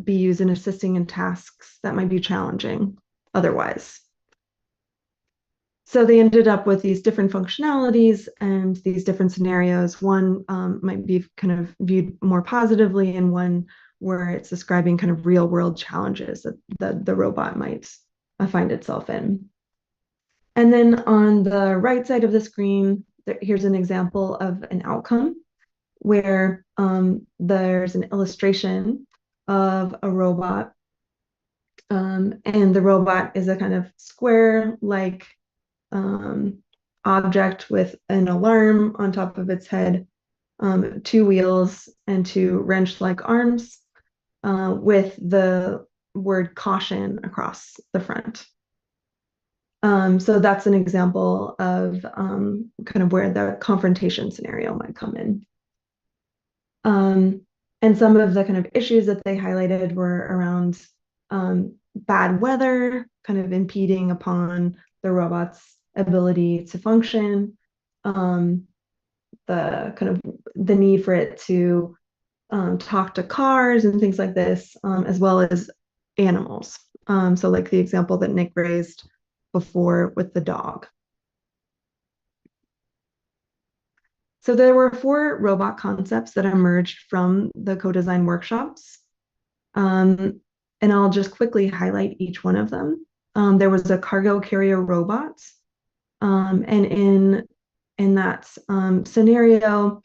be used in assisting in tasks that might be challenging otherwise. So they ended up with these different functionalities and these different scenarios. One might be kind of viewed more positively, and one where it's describing kind of real world challenges that the robot might find itself in. And then on the right side of the screen, here's an example of an outcome where there's an illustration of a robot, and the robot is a kind of square-like object with an alarm on top of its head, 2 wheels and 2 wrench-like arms, with the word caution across the front. So that's an example of kind of where the confrontation scenario might come in. And some of the kind of issues that they highlighted were around bad weather, kind of impeding upon the robot's ability to function, the kind of the need for it to talk to cars and things like this, as well as animals. So like the example that Nick raised before with the dog. So there were 4 robot concepts that emerged from the co-design workshops. And I'll just quickly highlight each one of them. There was a cargo carrier robot. And in that scenario,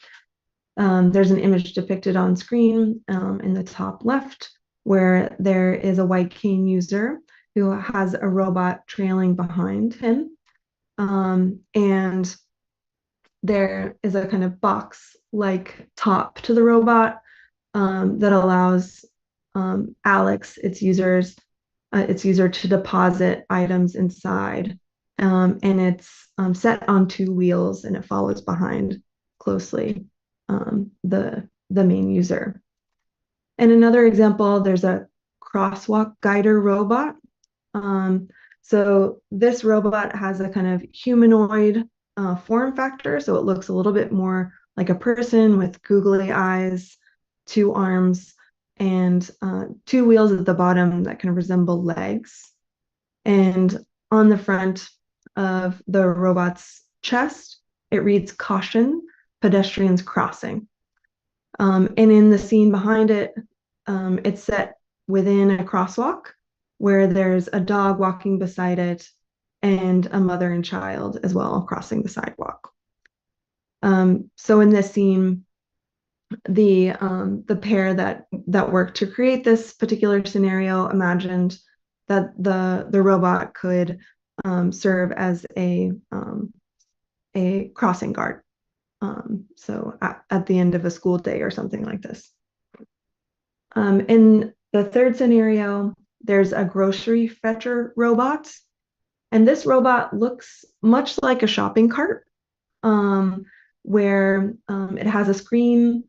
there's an image depicted on screen in the top left, where there is a white cane user who has a robot trailing behind him. And there is a kind of box-like top to the robot that allows Alex, its user, to deposit items inside. And it's set on 2 wheels, and it follows behind closely the main user. And another example, there's a crosswalk guider robot. So this robot has a kind of humanoid form factor, so it looks a little bit more like a person with googly eyes, 2 arms, and 2 wheels at the bottom that kind of resemble legs. And on the front of the robot's chest, it reads "Caution, pedestrians crossing." And in the scene behind it, it's set within a crosswalk where there's a dog walking beside it and a mother and child as well crossing the sidewalk. So in this scene, the pair that worked to create this particular scenario imagined that the robot could serve as a crossing guard. So at the end of a school day or something like this. In the third scenario, there's a grocery fetcher robot. And this robot looks much like a shopping cart, where it has a screen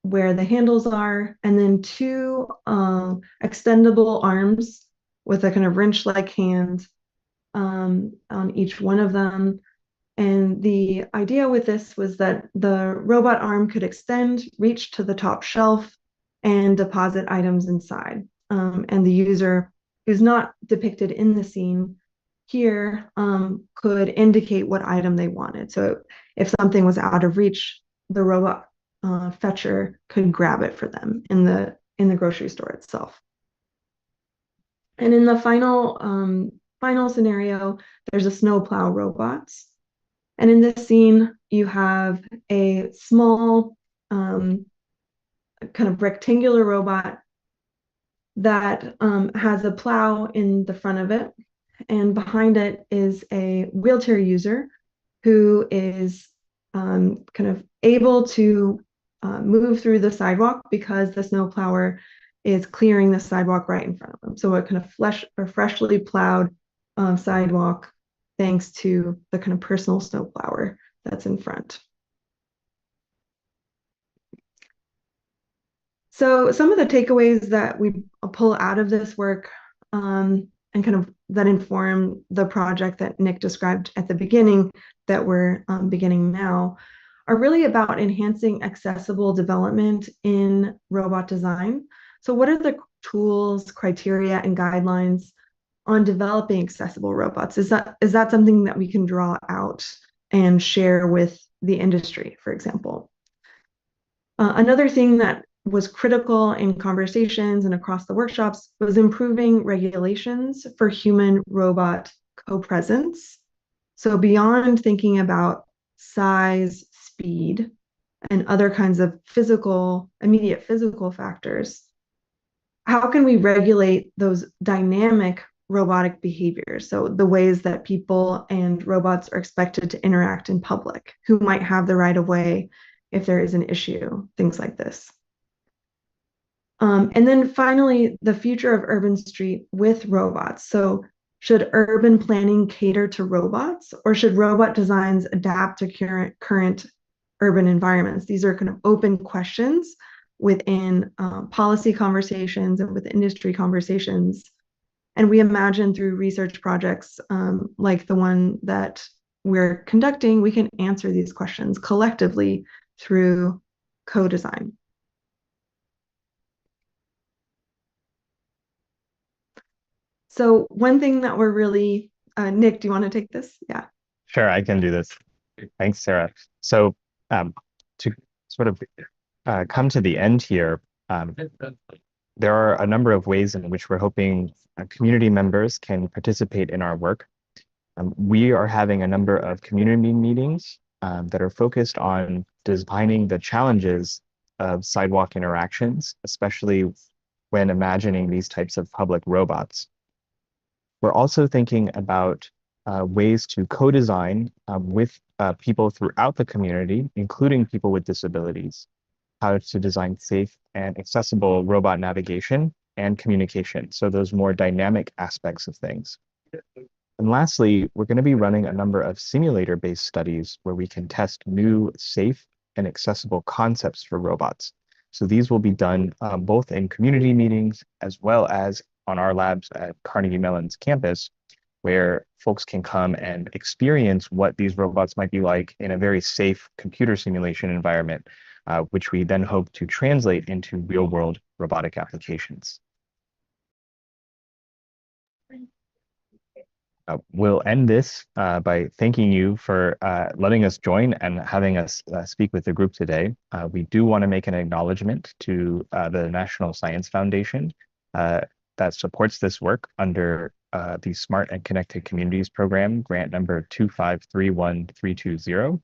where the handles are, and then two extendable arms with a kind of wrench-like hand on each one of them. And the idea with this was that the robot arm could extend, reach to the top shelf, and deposit items inside. And the user, who's not depicted in the scene here, could indicate what item they wanted. So if something was out of reach, the robot fetcher could grab it for them in the grocery store itself. And in the final scenario, there's a snowplow robot. And in this scene, you have a small kind of rectangular robot that has a plow in the front of it. And behind it is a wheelchair user who is kind of able to move through the sidewalk because the snowplower is clearing the sidewalk right in front of them. So a kind of freshly plowed sidewalk thanks to the kind of personal snowplower that's in front. So some of the takeaways that we pull out of this work and kind of that inform the project that Nick described at the beginning that we're beginning now are really about enhancing accessible development in robot design. So what are the tools, criteria, and guidelines on developing accessible robots? Is that something that we can draw out and share with the industry, for example? Another thing that was critical in conversations and across the workshops was improving regulations for human-robot co-presence. So beyond thinking about size, speed, and other kinds of immediate physical factors, how can we regulate those dynamic robotic behaviors? So the ways that people and robots are expected to interact in public, who might have the right of way if there is an issue, things like this. And then finally, the future of urban street with robots. So should urban planning cater to robots, or should robot designs adapt to current urban environments? These are kind of open questions within policy conversations and with industry conversations. And we imagine through research projects like the one that we're conducting, we can answer these questions collectively through co-design. So one thing that we're really, Nick, do you want to take this? Yeah. Sure, I can do this. Thanks, Sarah. So to sort of come to the end here, there are a number of ways in which we're hoping community members can participate in our work. We are having a number of community meetings that are focused on defining the challenges of sidewalk interactions, especially when imagining these types of public robots. We're also thinking about ways to co-design with people throughout the community, including people with disabilities, how to design safe and accessible robot navigation and communication. So those more dynamic aspects of things. And lastly, we're going to be running a number of simulator-based studies where we can test new, safe, and accessible concepts for robots. So these will be done both in community meetings as well as on our labs at Carnegie Mellon's campus, where folks can come and experience what these robots might be like in a very safe computer simulation environment, which we then hope to translate into real-world robotic applications. We'll end this by thanking you for letting us join and having us speak with the group today. We do want to make an acknowledgement to the National Science Foundation that supports this work under the Smart and Connected Communities Program, grant number 2531320.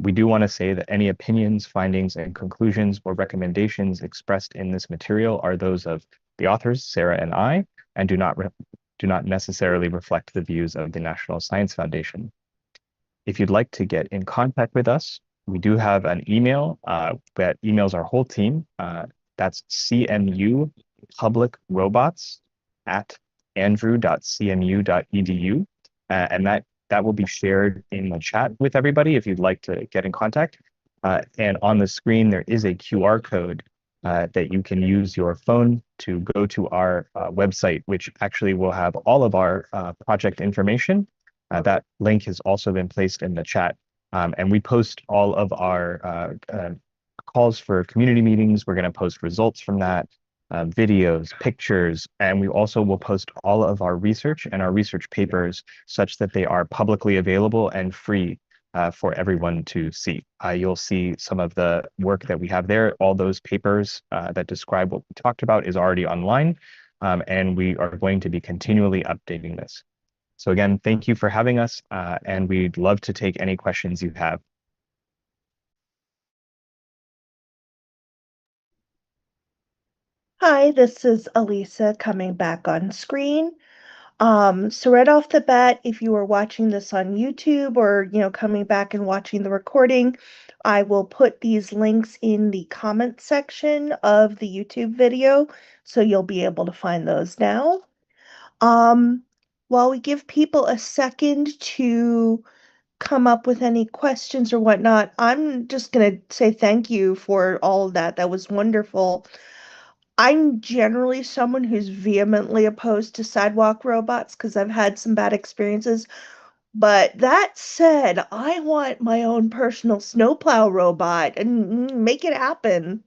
We do want to say that any opinions, findings, and conclusions or recommendations expressed in this material are those of the authors, Sarah and I, and do not necessarily reflect the views of the National Science Foundation. If you'd like to get in contact with us, we do have an email that emails our whole team. That's cmupublicrobots@andrew.cmu.edu. And that will be shared in the chat with everybody if you'd like to get in contact. And on the screen, there is a QR code that you can use your phone to go to our website, which actually will have all of our project information. That link has also been placed in the chat. And we post all of our calls for community meetings. We're going to post results from that, videos, pictures, and we also will post all of our research and our research papers such that they are publicly available and free for everyone to see. You'll see some of the work that we have there. All those papers that describe what we talked about is already online, and we are going to be continually updating this. So again, thank you for having us, and we'd love to take any questions you have. Hi, this is Elisa coming back on screen. So right off the bat, if you are watching this on YouTube or, coming back and watching the recording, I will put these links in the comment section of the YouTube video, so you'll be able to find those now. While we give people a second to come up with any questions or whatnot, I'm just going to say thank you for all of that. That was wonderful. I'm generally someone who's vehemently opposed to sidewalk robots because I've had some bad experiences. But that said, I want my own personal snowplow robot and make it happen.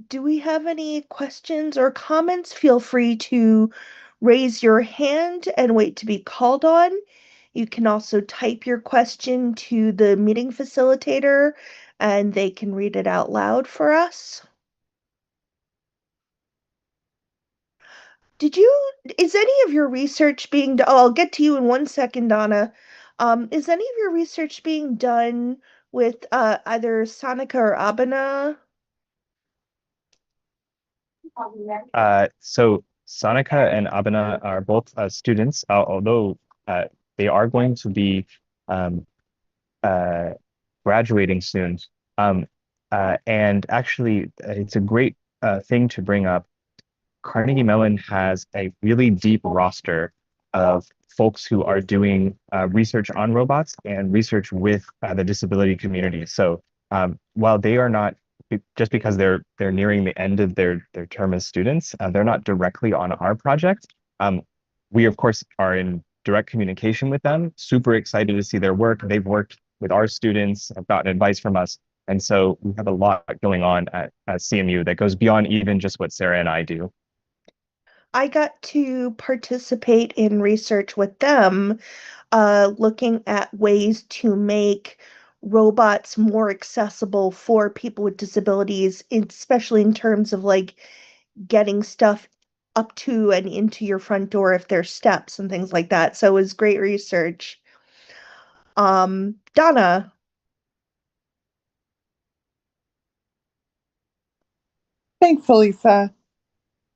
Do we have any questions or comments? Feel free to raise your hand and wait to be called on. You can also type your question to the meeting facilitator and they can read it out loud for us. Is any of your research being done? Oh, I'll get to you in 1 second, Donna. Is any of your research being done with either Sonica or Abena? So Sonica and Abena are both students, although they are going to be um, uh, graduating soon. And actually, it's a great thing to bring up. Carnegie Mellon has a really deep roster of folks who are doing research on robots and research with the disability community. So while they are not, just because they're nearing the end of their term as students, they're not directly on our project. We of course are in direct communication with them. Super excited to see their work. They've worked with our students, have gotten advice from us. And so we have a lot going on at CMU that goes beyond even just what Sarah and I do. I got to participate in research with them, looking at ways to make robots more accessible for people with disabilities, especially in terms of like getting stuff up to and into your front door if there's steps and things like that. So it was great research. Donna. Thanks, Elisa.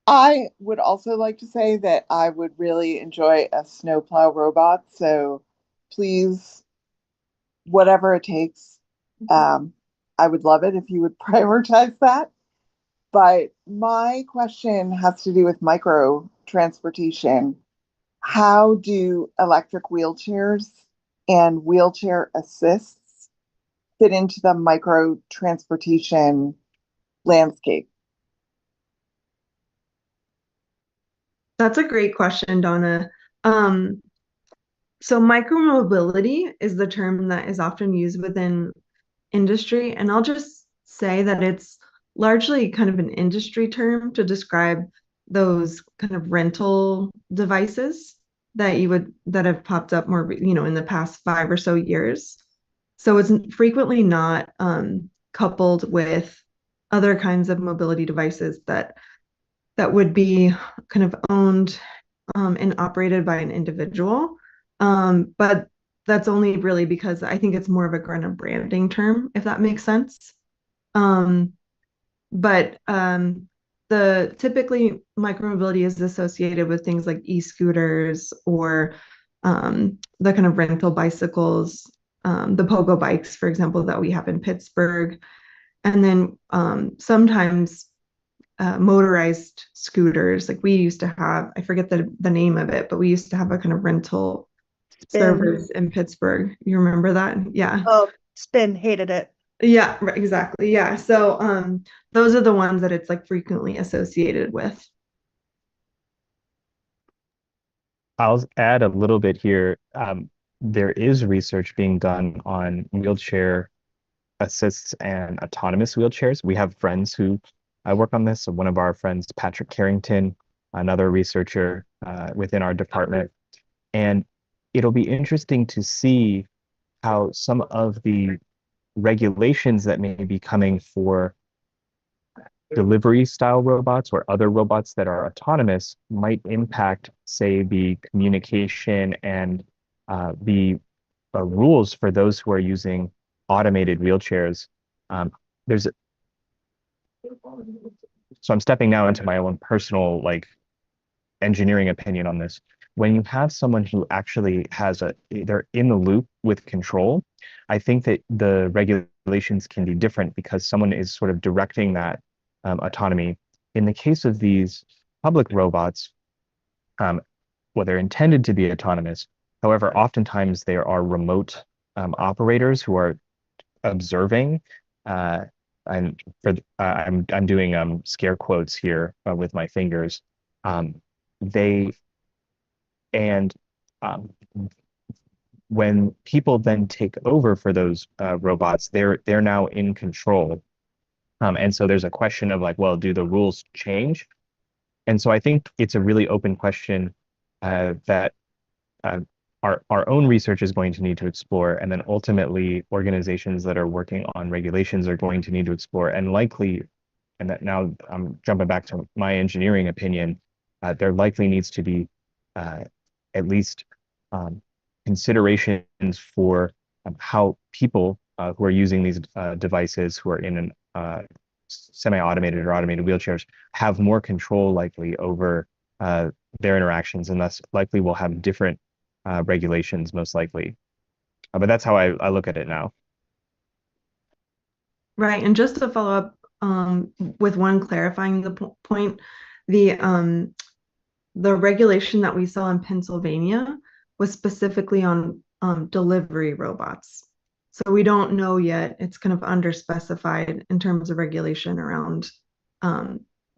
I would also like to say that I would really enjoy a snowplow robot. So please, whatever it takes, I would love it if you would prioritize that. But my question has to do with micro transportation. How do electric wheelchairs and wheelchair assists fit into the micro transportation landscape? That's a great question, Donna. So micromobility is the term that is often used within industry, and I'll just say that it's largely kind of an industry term to describe those kind of rental devices that have popped up more, in the past 5 or so years. So it's frequently not coupled with other kinds of mobility devices that would be kind of owned and operated by an individual. But that's only really because I think it's more of a kind of branding term, if that makes sense. Um, but the typically micromobility is associated with things like e-scooters or the kind of rental bicycles, the pogo bikes, for example, that we have in Pittsburgh. And then sometimes motorized scooters, like we used to have, I forget the name of it, but we used to have a kind of rental Spin. service in Pittsburgh. You remember that? Yeah. Oh, spin, hated it. Yeah, right, exactly. Yeah. So those are the ones that it's like frequently associated with. I'll add a little bit here. There is research being done on wheelchair assists and autonomous wheelchairs. We have friends who work on this. So one of our friends, Patrick Carrington, another researcher within our department. And it'll be interesting to see how some of the regulations that may be coming for delivery style robots or other robots that are autonomous might impact, say, the communication and the rules for those who are using automated wheelchairs. There's so I'm stepping now into my own personal like engineering opinion on this. When you have someone who actually they're in the loop with control, I think that the regulations can be different because someone is sort of directing that autonomy. In the case of these public robots, well, they're intended to be autonomous. However, oftentimes there are remote operators who are observing. Uh, and I'm doing scare quotes here with my fingers. They and when people then take over for those robots, they're now in control. And so there's a question of like, well, do the rules change? And so I think it's a really open question that uh, our own research is going to need to explore, and then ultimately organizations that are working on regulations are going to need to explore, and likely, and that now I'm jumping back to my engineering opinion, there likely needs to be at least um, considerations for how people who are using these devices who are in an semi-automated or automated wheelchairs have more control likely over their interactions, and thus likely will have different regulations most likely. But that's how I look at it now. Right. And just to follow up with one clarifying the point, the regulation that we saw in Pennsylvania was specifically on delivery robots. So we don't know yet. It's kind of underspecified in terms of regulation around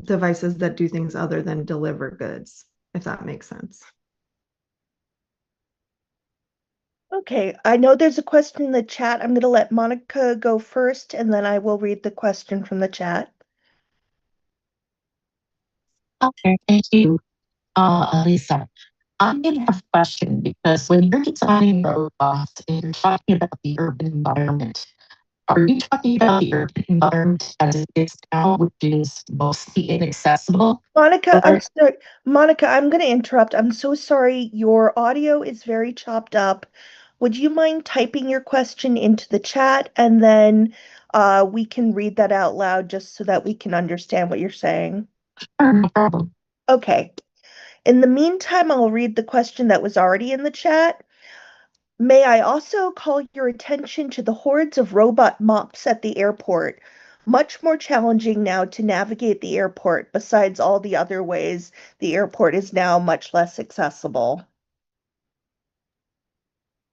devices that do things other than deliver goods, if that makes sense. Okay, I know there's a question in the chat. I'm going to let Monica go first, and then I will read the question from the chat. Okay, thank you, Lisa. I'm going to have a question because when you're designing robots and you're talking about the urban environment, are you talking about the urban environment as it is now, which is mostly inaccessible? Monica, I'm Or sorry. Monica, I'm going to interrupt. I'm so sorry. Your audio is very chopped up. Would you mind typing your question into the chat, and then we can read that out loud just so that we can understand what you're saying? sure, no problem. Okay. In the meantime, I'll read the question that was already in the chat. May I also call your attention to the hordes of robot mops at the airport? Much more challenging now to navigate the airport, besides all the other ways the airport is now much less accessible.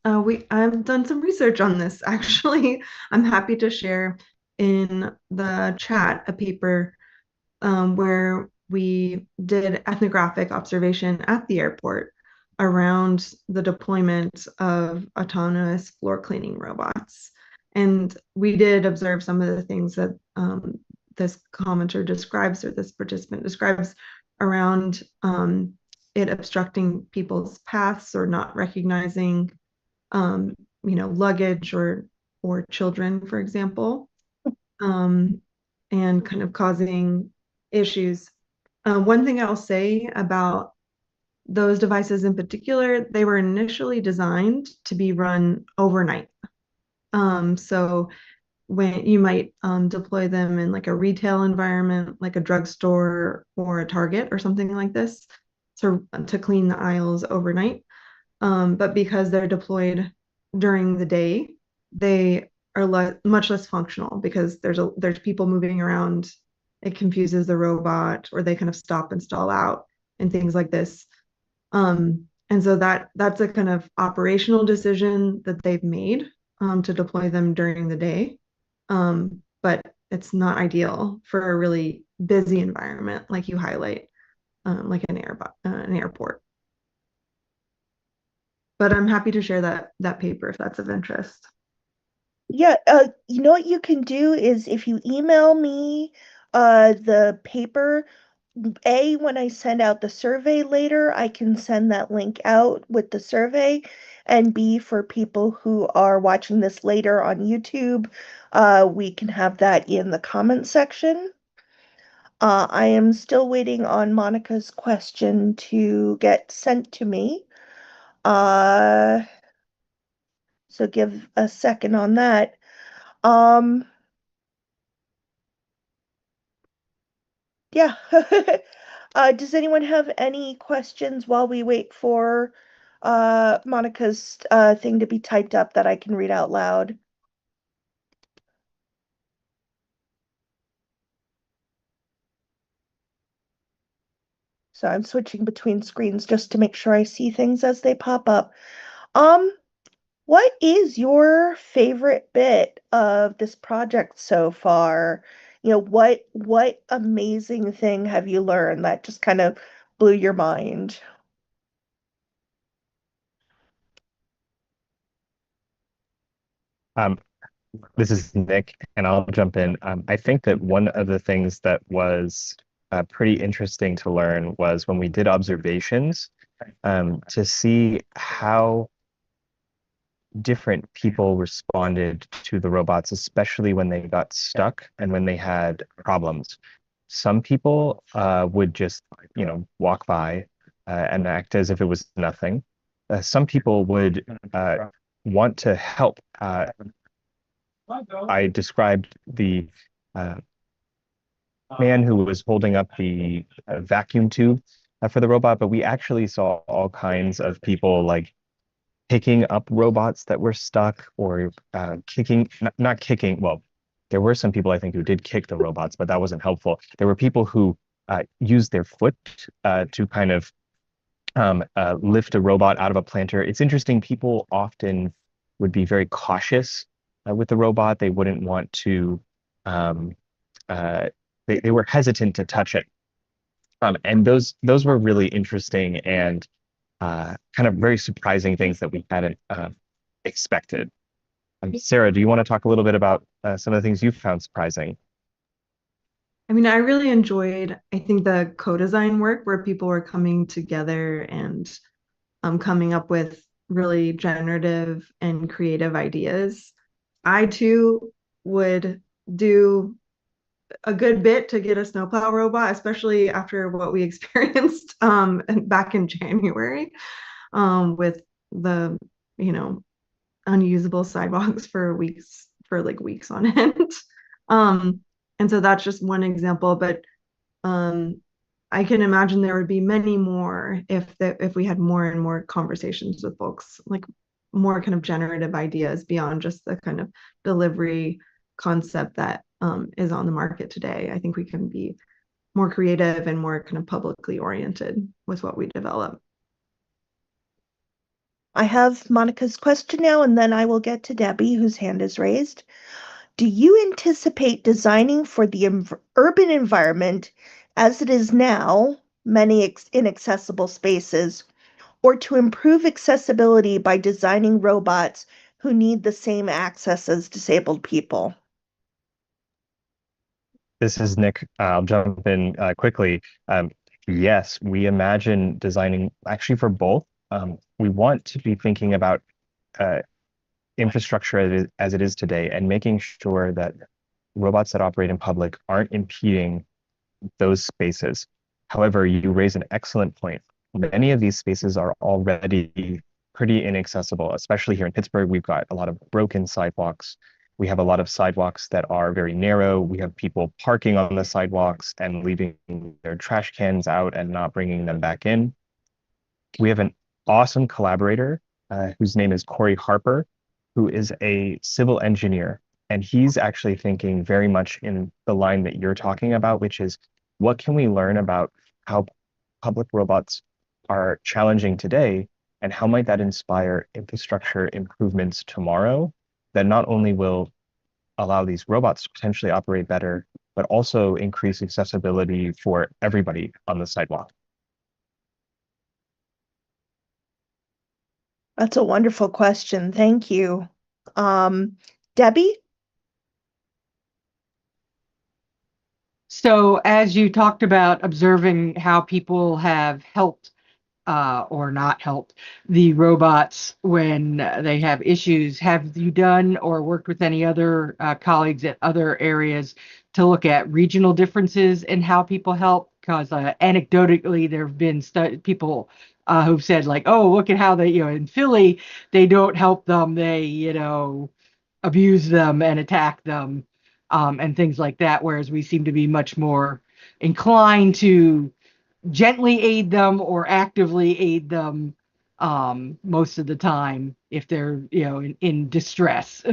I've done some research on this actually. I'm happy to share in the chat a paper where we did ethnographic observation at the airport around the deployment of autonomous floor cleaning robots. And we did observe some of the things that this commenter describes, or this participant describes, around it obstructing people's paths or not recognizing luggage or children, for example, and kind of causing issues. One thing I'll say about those devices in particular, they were initially designed to be run overnight. So when you might deploy them in like a retail environment, like a drugstore or a Target or something like this, to clean the aisles overnight. But because they're deployed during the day, they are much less functional because there's people moving around. It confuses the robot, or they kind of stop and stall out and things like this. And so that's a kind of operational decision that they've made to deploy them during the day. But it's not ideal for a really busy environment like you highlight, like an airport. But I'm happy to share that paper if that's of interest. Yeah, you know what you can do is if you email me the paper, A, when I send out the survey later, I can send that link out with the survey. And B, for people who are watching this later on YouTube, we can have that in the comment section. I am still waiting on Monica's question to get sent to me. So give a second on that. Yeah. Does anyone have any questions while we wait for Monica's thing to be typed up that I can read out loud? So I'm switching between screens just to make sure I see things as they pop up. Um, what is your favorite bit of this project so far? You know, what amazing thing have you learned that just kind of blew your mind? Um, this is Nick, and I'll jump in. I think that one of the things that was pretty interesting to learn was when we did observations, to see how different people responded to the robots, especially when they got stuck and when they had problems. Some people would just, walk by and act as if it was nothing. Some people would want to help. I described the uh, man who was holding up the vacuum tube for the robot, but we actually saw all kinds of people like picking up robots that were stuck or kicking, not kicking. Well, there were some people I think who did kick the robots, but that wasn't helpful. There were people who used their foot to kind of lift a robot out of a planter. It's interesting. People often would be very cautious with the robot. They wouldn't want to, um, uh, they were hesitant to touch it. And those were really interesting and kind of very surprising things that we hadn't expected. Sarah, do you want to talk a little bit about some of the things you found surprising? I mean, I really enjoyed, I think, the co-design work where people were coming together and coming up with really generative and creative ideas. I too would do a good bit to get a snowplow robot, especially after what we experienced back in January with the, you know, unusable sidewalks for weeks, for like weeks on end. um, and so that's just one example, but um, I can imagine there would be many more if we had more and more conversations with folks, like more kind of generative ideas beyond just the kind of delivery concept that is on the market today. I think we can be more creative and more kind of publicly oriented with what we develop. I have Monica's question now, and then I will get to Debbie, whose hand is raised. Do you anticipate designing for the urban environment as it is now, many inaccessible spaces, or to improve accessibility by designing robots who need the same access as disabled people? This is Nick. I'll jump in quickly. Yes, we imagine designing actually for both. We want to be thinking about uh, infrastructure as it is today and making sure that robots that operate in public aren't impeding those spaces. However, you raise an excellent point. many of these spaces are already pretty inaccessible, especially here in Pittsburgh. We've got a lot of broken sidewalks. We have a lot of sidewalks that are very narrow. We have people parking on the sidewalks and leaving their trash cans out and not bringing them back in. We have an awesome collaborator whose name is Corey Harper, who is a civil engineer. And he's actually thinking very much in the line that you're talking about, which is what can we learn about how public robots are challenging today, and how might that inspire infrastructure improvements tomorrow that not only will allow these robots to potentially operate better, but also increase accessibility for everybody on the sidewalk. That's a wonderful question. Thank you. Debbie? So, as you talked about observing how people have helped or not helped the robots when they have issues, have you done or worked with any other colleagues at other areas to look at regional differences in how people help? Because anecdotally, there have been people who've said, like, oh, look at how they, in Philly, they don't help them. They, abuse them and attack them and things like that. Whereas we seem to be much more inclined to gently aid them or actively aid them most of the time if they're, in distress.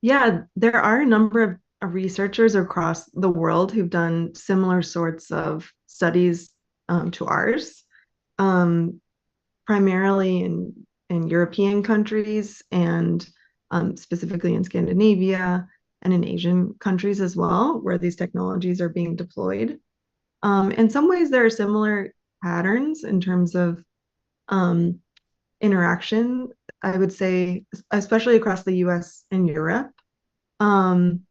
Yeah, there are a number of researchers across the world who've done similar sorts of studies to ours, um, primarily in European countries and specifically in Scandinavia and in Asian countries as well, where these technologies are being deployed. In some ways, there are similar patterns in terms of um, interaction, I would say, especially across the US and Europe. Um,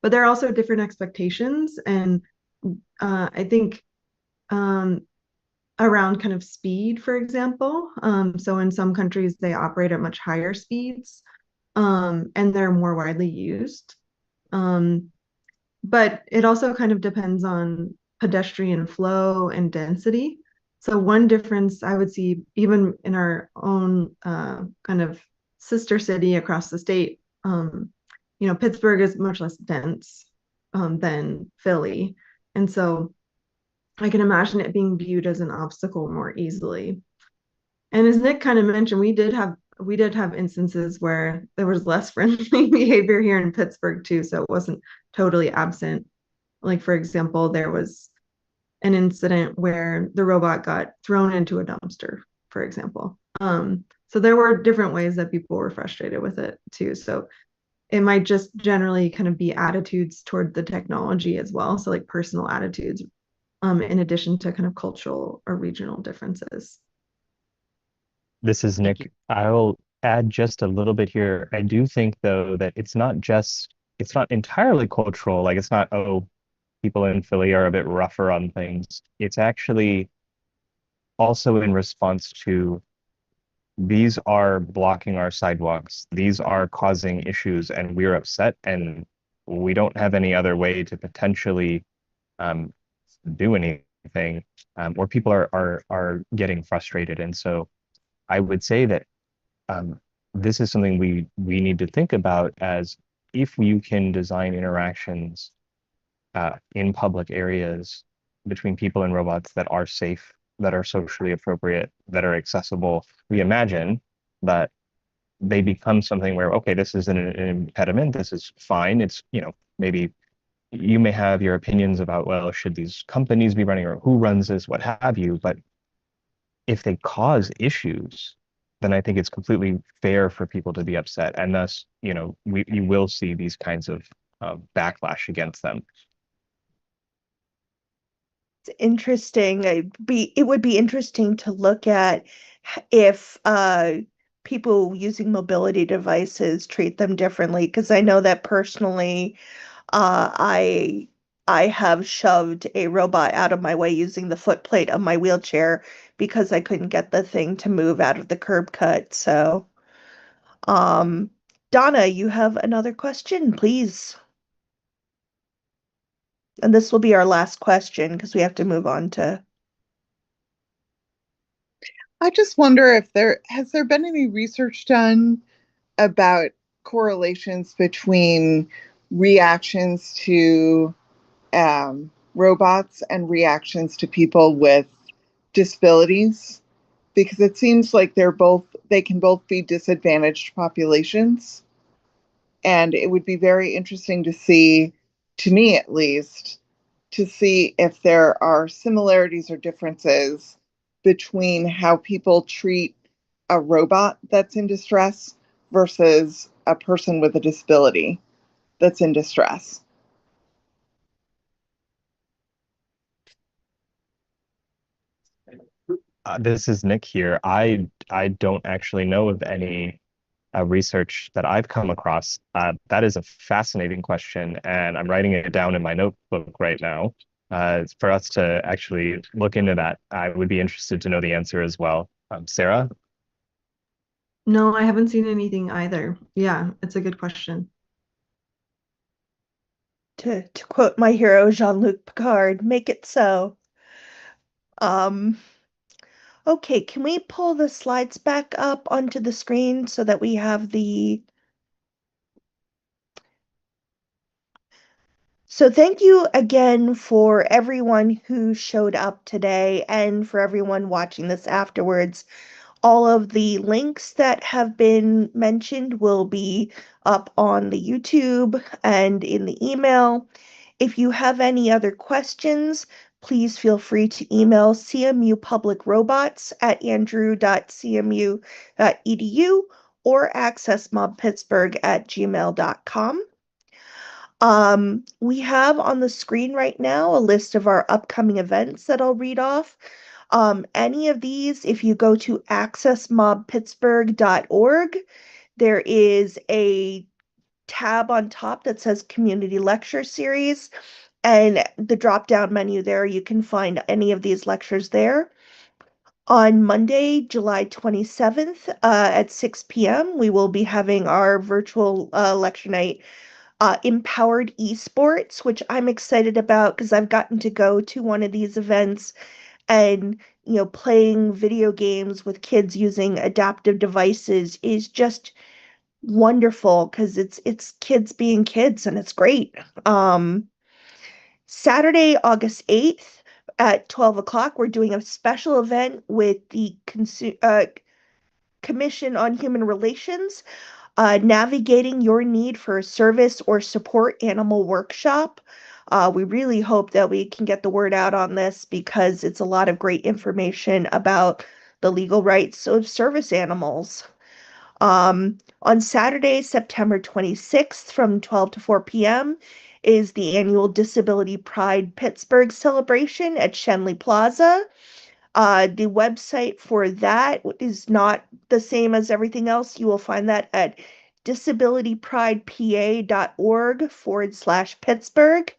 but there are also different expectations. And I think around kind of speed, for example. So in some countries, they operate at much higher speeds and they're more widely used. Um, but it also kind of depends on pedestrian flow and density. So one difference I would see even in our own kind of sister city across the state, Pittsburgh is much less dense than Philly. And so I can imagine it being viewed as an obstacle more easily. And as Nick kind of mentioned, we did have instances where there was less friendly behavior here in Pittsburgh too, so it wasn't totally absent. Like for example, there was an incident where the robot got thrown into a dumpster, for example. So there were different ways that people were frustrated with it too. So it might just generally kind of be attitudes toward the technology as well. So like personal attitudes, in addition to kind of cultural or regional differences. This is Thank you. Nick. I'll add just a little bit here. I do think, though, that it's not entirely cultural. Like, it's not, oh, people in Philly are a bit rougher on things. It's actually also in response to these are blocking our sidewalks. These are causing issues, and we're upset, and we don't have any other way to potentially um, do anything, or people are getting frustrated. And so I would say that this is something we need to think about as if you can design interactions in public areas between people and robots that are safe, that are socially appropriate, that are accessible. We imagine that they become something where, okay, this isn't an impediment, this is fine. It's, maybe you may have your opinions about, well, should these companies be running or who runs this, what have you, but if they cause issues, then I think it's completely fair for people to be upset. And thus, you will see these kinds of backlash against them. It's interesting. It would be interesting to look at if people using mobility devices treat them differently. Because I know that personally, I have shoved a robot out of my way using the foot plate of my wheelchair because I couldn't get the thing to move out of the curb cut. So, um, Donna, you have another question, please. And this will be our last question because we have to move on to. I just wonder if there has there been any research done about correlations between reactions to robots and reactions to people with disabilities, because it seems like they can both be disadvantaged populations, and it would be very interesting to see, to me at least, to see if there are similarities or differences between how people treat a robot that's in distress versus a person with a disability that's in distress. This is Nick here. I don't actually know of any research that I've come across. That is a fascinating question, and I'm writing it down in my notebook right now. For us to actually look into that, I would be interested to know the answer as well. Sarah? No, I haven't seen anything either. Yeah, it's a good question. To quote my hero Jean-Luc Picard, make it so. Um, okay, can we pull the slides back up onto the screen so that we have the. So thank you again for everyone who showed up today and for everyone watching this afterwards. All of the links that have been mentioned will be up on the YouTube and in the email. If you have any other questions, please feel free to email cmupublicrobots@andrew.cmu.edu or accessmobpittsburgh@gmail.com. We have on the screen right now a list of our upcoming events that I'll read off. Any of these, if you go to accessmobpittsburgh.org, there is a tab on top that says Community Lecture Series, and the drop-down menu there, you can find any of these lectures there. On Monday, July 27th at 6 p.m., we will be having our virtual lecture night, Empowered Esports, which I'm excited about because I've gotten to go to one of these events and playing video games with kids using adaptive devices is just wonderful because it's kids being kids and it's great. Saturday, August 8th at 12 o'clock, we're doing a special event with the Commission on Human Relations, navigating your need for a service or support animal workshop. We really hope that we can get the word out on this because it's a lot of great information about the legal rights of service animals. On Saturday, September 26th from 12 to 4 p.m. is the annual Disability Pride Pittsburgh celebration at Shenley Plaza. The website for that is not the same as everything else. You will find that at disabilitypridepa.org/Pittsburgh.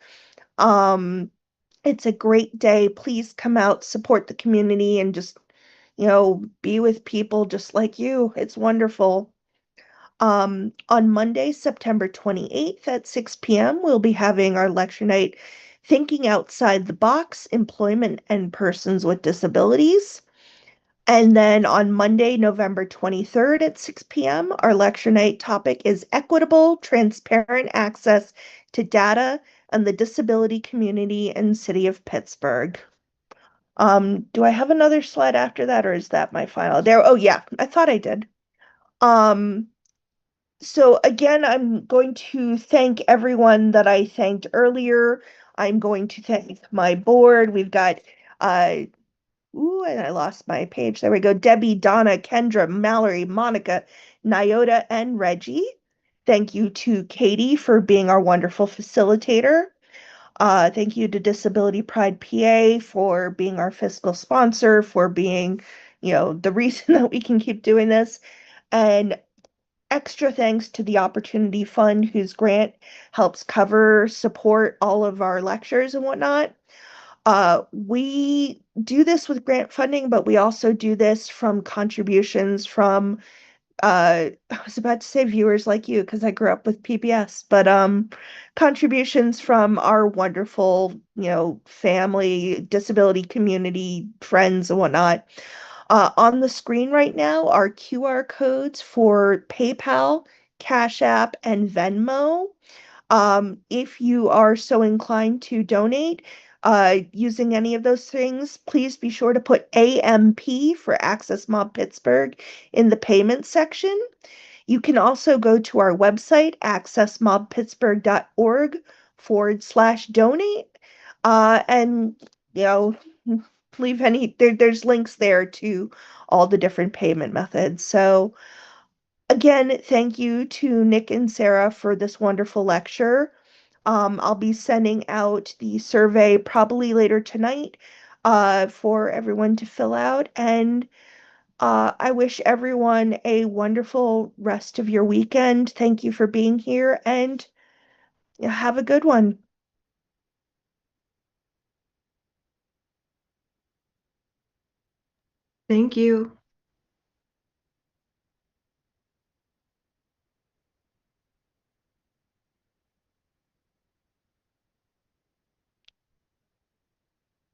It's a great day. Please come out, support the community, and just, be with people just like you. It's wonderful. On Monday, September 28th at 6 p.m., we'll be having our lecture night, Thinking Outside the Box, Employment and Persons with Disabilities. And then on Monday, November 23rd at 6 p.m., our lecture night topic is Equitable, Transparent Access to Data and the Disability Community in City of Pittsburgh. Do I have another slide after that, or is that my final? There, oh yeah, I thought I did. So again, I'm going to thank everyone that I thanked earlier. I'm going to thank my board. We've got and I lost my page. There we go. Debbie, Donna, Kendra, Mallory, Monica, Nyota, and Reggie. Thank you to Katie for being our wonderful facilitator. Thank you to Disability Pride PA for being our fiscal sponsor, for being, the reason that we can keep doing this. And extra thanks to the Opportunity Fund, whose grant helps support all of our lectures and whatnot. We do this with grant funding, but we also do this from contributions from I was about to say viewers like you because I grew up with PBS, but contributions from our wonderful, family, disability community, friends and whatnot. On the screen right now are QR codes for PayPal, Cash App, and Venmo. If you are so inclined to donate using any of those things, please be sure to put AMP for Access Mob Pittsburgh in the payment section. You can also go to our website, accessmobpittsburgh.org/donate, and, you know, leave there's links there to all the different payment methods. So, again, thank you to Nick and Sarah for this wonderful lecture. I'll be sending out the survey probably later tonight for everyone to fill out. And I wish everyone a wonderful rest of your weekend. Thank you for being here and have a good one. Thank you.